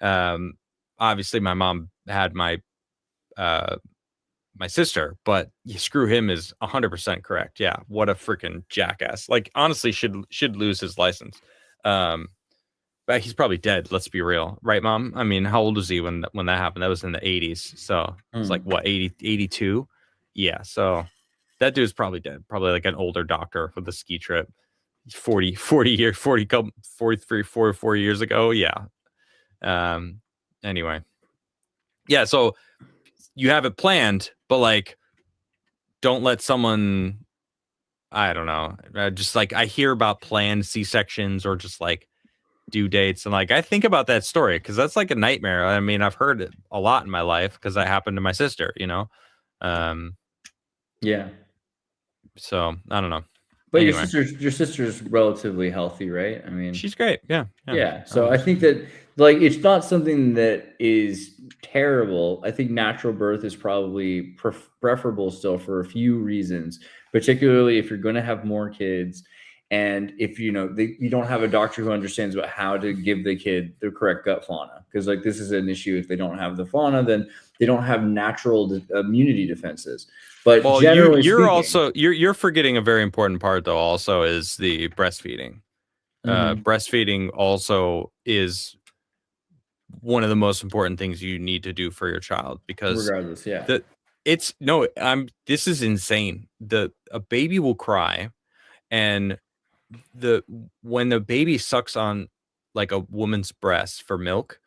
obviously my mom had my my sister, but you screw him is 100% correct. Yeah, what a freaking jackass. Like honestly should lose his license. But he's probably dead, let's be real. Right, Mom? I mean, how old was he when that happened? That was in the 80s. So it's like what, 82? Yeah, so that dude's probably dead. Probably like an older doctor with a ski trip. 40 years, 43, 44 years ago. Yeah. Anyway. Yeah, so you have it planned, but like don't let someone, I don't know, just like I hear about planned C-sections or just like due dates, and like I think about that story because that's like a nightmare. I mean, I've heard it a lot in my life because that happened to my sister, you know. Yeah. So I don't know. But anyway. your sister's relatively healthy, right? I mean, she's great. Yeah. So I think that like it's not something that is terrible. I think natural birth is probably preferable still for a few reasons, particularly if you're going to have more kids. And if you don't have a doctor who understands about how to give the kid the correct gut fauna, because like this is an issue. If they don't have the fauna, then they don't have natural immunity defenses. But well, you're forgetting a very important part though. Also, is the breastfeeding. Breastfeeding also is one of the most important things you need to do for your child because regardless, yeah, this is insane. A baby will cry, and when the baby sucks on like a woman's breast for milk,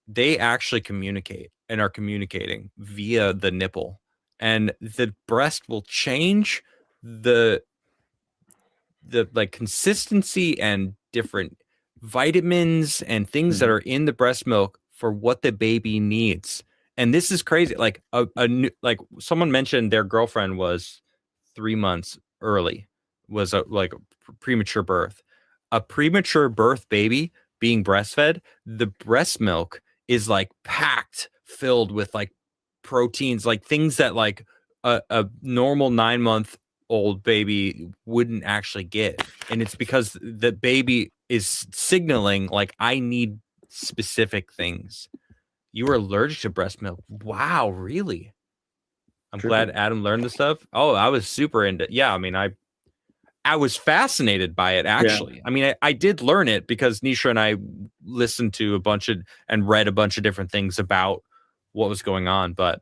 they actually communicate and are communicating via the nipple, and the breast will change the like consistency and different vitamins and things that are in the breast milk for what the baby needs. And this is crazy. Like like someone mentioned their girlfriend was 3 months early, was like premature birth. A premature birth baby being breastfed, the breast milk is like packed, filled with like proteins, like things that like a normal 9-month-old baby wouldn't actually get. And it's because the baby is signaling like, I need specific things. You were allergic to breast milk. Wow, really? I'm glad Adam learned the stuff. Oh, I was super into. Yeah, I mean, I was fascinated by it, actually. Yeah. I mean, I did learn it because Nisha and I listened to a bunch of and read a bunch of different things about what was going on. But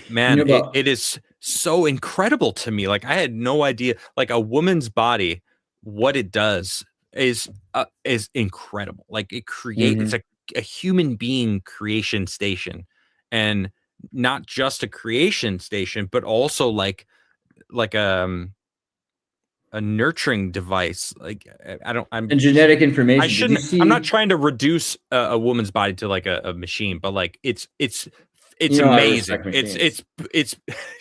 man, it is so incredible to me. Like I had no idea. Like a woman's body, what it does is incredible. Like it creates it's a human being creation station, and not just a creation station, but also like a nurturing device. Like I'm genetic information. I'm not trying to reduce a woman's body to like a machine, but like it's amazing. It's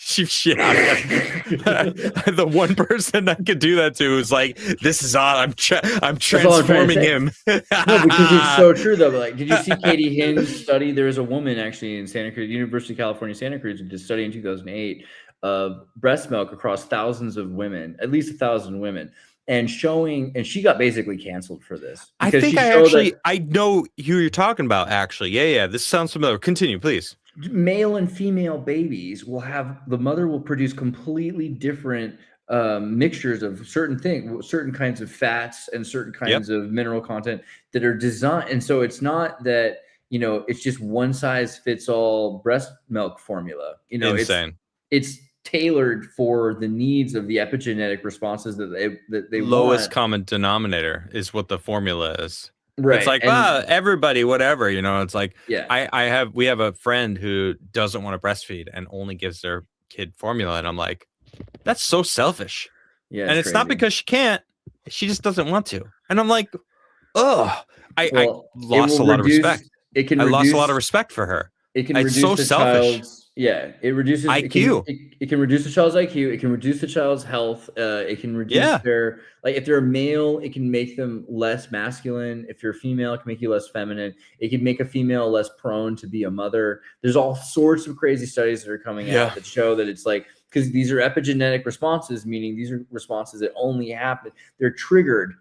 shit out of the one person I could do that to is like, this is odd. I'm transforming him. No, because it's so true though. Like, did you see Katie Hinn's study? There was a woman actually in Santa Cruz, University of California, Santa Cruz, who did a study in 2008 of breast milk across thousands of women, at least 1,000 women. And she got basically canceled for this. I think I know who you're talking about, actually. Yeah. This sounds familiar. Continue, please. Male and female babies the mother will produce completely different mixtures of certain kinds of fats and certain kinds of mineral content that are designed. And so it's not that, it's just one size fits all breast milk formula. Insane. It's tailored for the needs of the epigenetic responses that they lowest want. Common denominator is what the formula is. Right. It's like, everybody, whatever, it's like, we have a friend who doesn't want to breastfeed and only gives their kid formula. And I'm like, that's so selfish. Yeah. And it's not because she can't, she just doesn't want to. And I'm like, I lost a lot of respect. I lost a lot of respect for her. It can reduce the child's Yeah, it reduces IQ. it can reduce the child's IQ. It can reduce the child's health. It can reduce Yeah. their, like, if they're a male, it can make them less masculine. If you're a female, it can make you less feminine. It can make a female less prone to be a mother. There's all sorts of crazy studies that are coming out that show that it's like, because these are epigenetic responses, meaning these are responses that only happen. They're triggered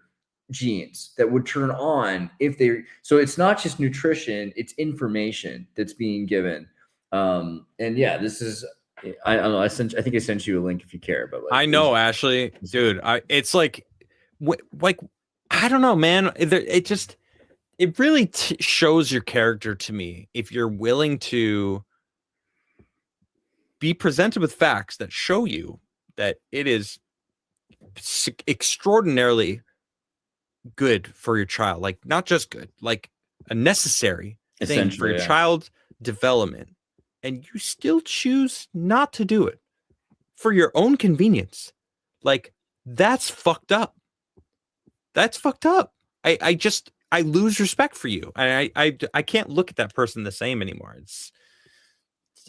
genes that would turn on if they. So it's not just nutrition; it's information that's being given. And yeah, this is, I don't know. I think I sent you a link if you care, but like, I know, Ashley, dude, it's like I don't know, man. It really shows your character to me if you're willing to be presented with facts that show you that it is extraordinarily good for your child, like not just good, like a necessary thing for your child's development, and you still choose not to do it for your own convenience. Like, that's fucked up. That's fucked up. I lose respect for you. I can't look at that person the same anymore. It's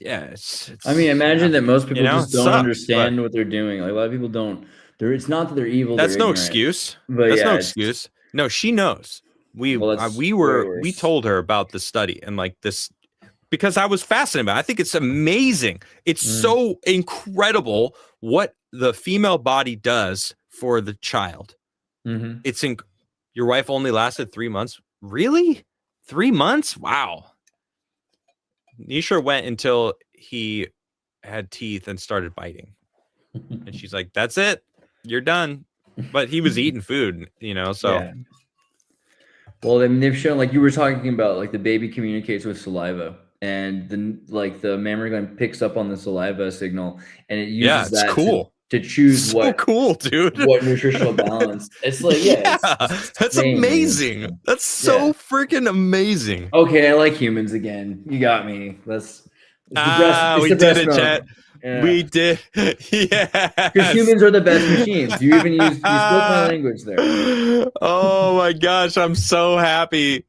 I mean, imagine that most people just don't understand but what they're doing. Like, a lot of people don't. It's not that they're evil. That's they're no ignorant, excuse. But that's yeah, no excuse. No, she knows. We told her about the study and like this because I was fascinated by it. I think it's amazing. It's so incredible what the female body does for the child. It's your wife only lasted 3 months. Really? 3 months? Wow. Nisha went until he had teeth and started biting. And she's like, that's it. You're done. But he was eating food, so. Yeah. Well, I mean, they've shown, like you were talking about, like the baby communicates with saliva, and the mammary gland picks up on the saliva signal, and it uses that to choose cool, dude. What nutritional balance. It's like, that's amazing. That's so freaking amazing. Okay, I like humans again. You got me. We did it, Chet. Yeah. We did. Yeah. Because humans are the best machines. You spoke my language there. Oh my gosh, I'm so happy.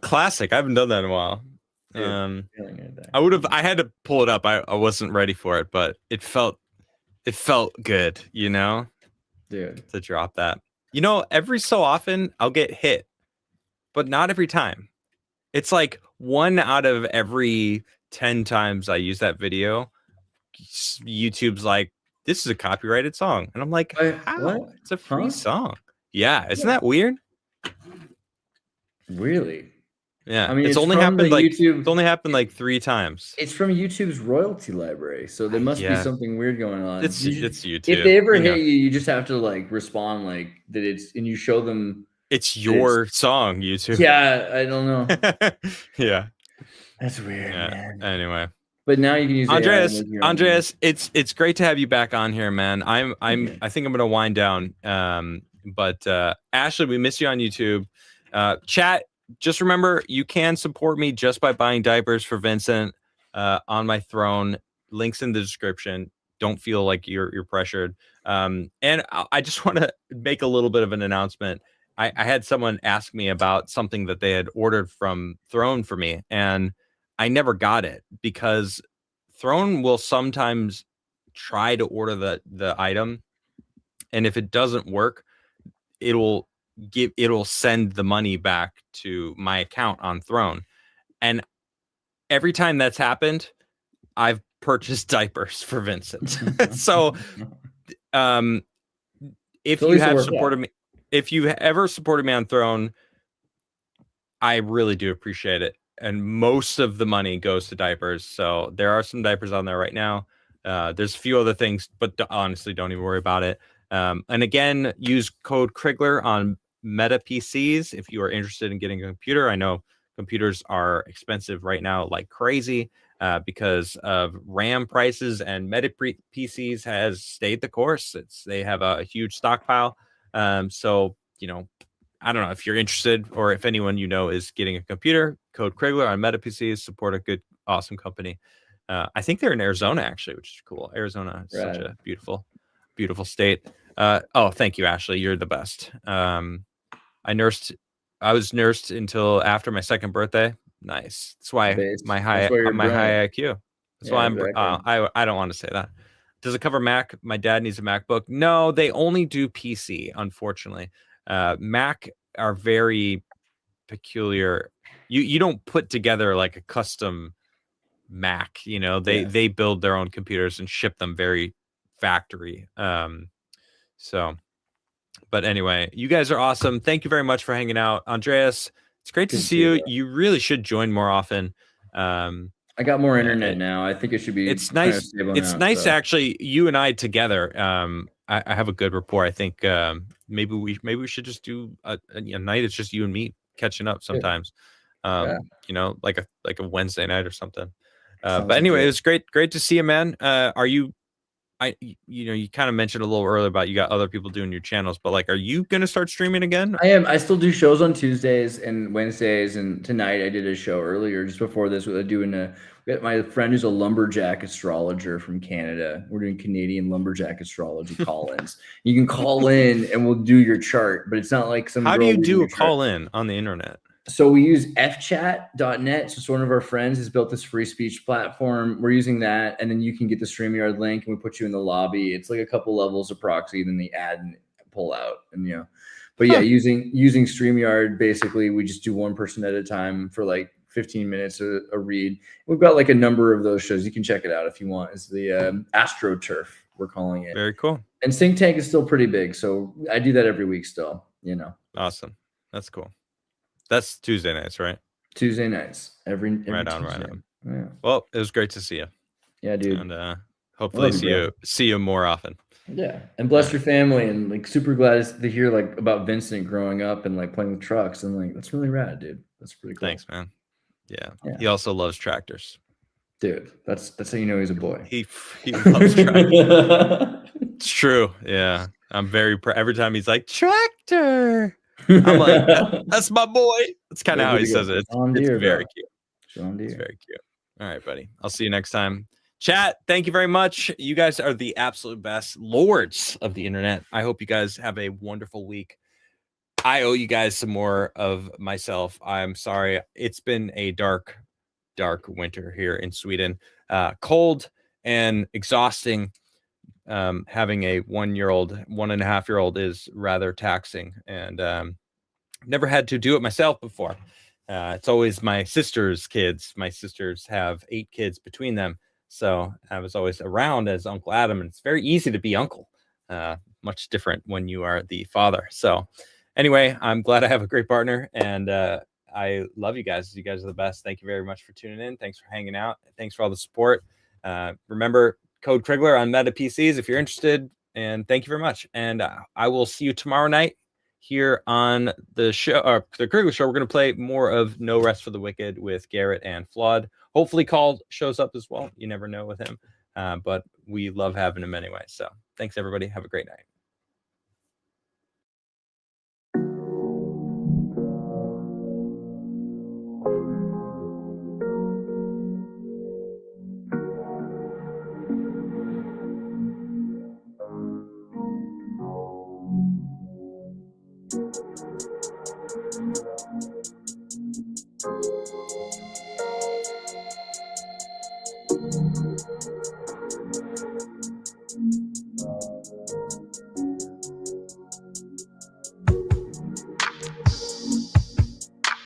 Classic. I haven't done that in a while. I had to pull it up. I wasn't ready for it, but it felt good, Dude. To drop that. Every so often I'll get hit, but not every time. It's like 1 out of every 10 times I use that video, YouTube's like, this is a copyrighted song. And I'm like, how? What? It's a free song. Yeah. Isn't that weird? Really? Yeah. I mean, it's only happened like 3 times. It's from YouTube's royalty library. So there must be something weird going on. It's YouTube. If they ever hit you, you just have to like respond like that and you show them it's your song, YouTube. Yeah, I don't know. Yeah. That's weird, man. Anyway. But now you can use Andreas, it's great to have you back on here, man. I think I'm gonna wind down. But Ashley, we miss you on YouTube. Chat, just remember you can support me just by buying diapers for Vincent on my throne. Links in the description. Don't feel like you're pressured. And I just want to make a little bit of an announcement. I had someone ask me about something that they had ordered from Throne for me, and I never got it because Throne will sometimes try to order the item, and if it doesn't work, it'll send the money back to my account on Throne. And every time that's happened, I've purchased diapers for Vincent. So if you have supported me, if you ever supported me on Throne, I really do appreciate it. And most of the money goes to diapers. So there are some diapers on there right now. There's a few other things, but honestly, don't even worry about it. And again, use code Krigler on Meta PCs if you are interested in getting a computer. I know computers are expensive right now like crazy because of RAM prices, and Meta PCs has stayed the course. They have a huge stockpile. So, I don't know if you're interested or if anyone is getting a computer, code Krigler on Meta PCs, support a good, awesome company. I think they're in Arizona, actually, which is cool. Arizona is such a beautiful, beautiful state. Oh, thank you, Ashley. You're the best. I was nursed until after my second birthday. Nice. That's why my high IQ. That's why I'm exactly. I don't want to say that. Does it cover Mac? My dad needs a MacBook. No, they only do PC, unfortunately. Mac are very peculiar. You don't put together like a custom Mac, you know. They build their own computers and ship them very factory. So but anyway, you guys are awesome. Thank you very much for hanging out. Andreas, it's great to see you. You really should join more often. I got more internet now. I think it should be. It's nice. It's nice actually. You and I together. I have a good rapport. I think maybe we should just do a night. It's just you and me catching up sometimes. You know, like a Wednesday night or something. But anyway, it was great to see you, man. Are you? You kind of mentioned a little earlier about you got other people doing your channels, but like, are you going to start streaming again? I am. I still do shows on Tuesdays and Wednesdays, and tonight I did a show earlier just before this. We're doing we got my friend who's a lumberjack astrologer from Canada. We're doing Canadian lumberjack astrology call-ins. You can call in and we'll do your chart, but it's not like some. How do you do a call in on the internet? So we use fchat.net. So one of our friends has built this free speech platform. We're using that. And then you can get the StreamYard link and we put you in the lobby. It's like a couple levels of proxy, then they add and pull out. And but yeah, using StreamYard, basically we just do one person at a time for like 15 minutes a read. We've got like a number of those shows. You can check it out if you want. It's the AstroTurf, we're calling it. Very cool. And Think Tank is still pretty big. So I do that every week still, Awesome. That's cool. That's Tuesday nights, right? Tuesday nights. Every right Tuesday. on. Yeah. Well, it was great to see you. Yeah, dude. And hopefully see you more often. Yeah. And bless your family, and like super glad to hear like about Vincent growing up and like playing with trucks, and like that's really rad, dude. That's pretty cool. Thanks, man. Yeah. He also loves tractors. Dude, that's how you know he's a boy. He loves tractors. It's true. Yeah. I'm very proud. Every time he's like, tractor. I'm like, that's my boy. That's kind of how he says it. It's very cute. John Deere. It's very cute. All right, buddy. I'll see you next time. Chat, thank you very much. You guys are the absolute best lords of the internet. I hope you guys have a wonderful week. I owe you guys some more of myself. I'm sorry. It's been a dark winter here in Sweden. Cold and exhausting. Having a 1.5-year-old is rather taxing, and never had to do it myself before. It's always my sister's kids. My sisters have 8 kids between them, so I was always around as Uncle Adam, and it's very easy to be uncle. Much different when you are the father. So anyway, I'm glad I have a great partner, and I love you guys. You guys are the best. Thank you very much for tuning in. Thanks for hanging out. Thanks for all the support. Remember, code Krigler on Meta PCs if you're interested. And thank you very much. And I will see you tomorrow night here on the show, the Krigler Show. We're going to play more of No Rest for the Wicked with Garrett and Flawed. Hopefully, Called shows up as well. You never know with him, but we love having him anyway. So thanks, everybody. Have a great night.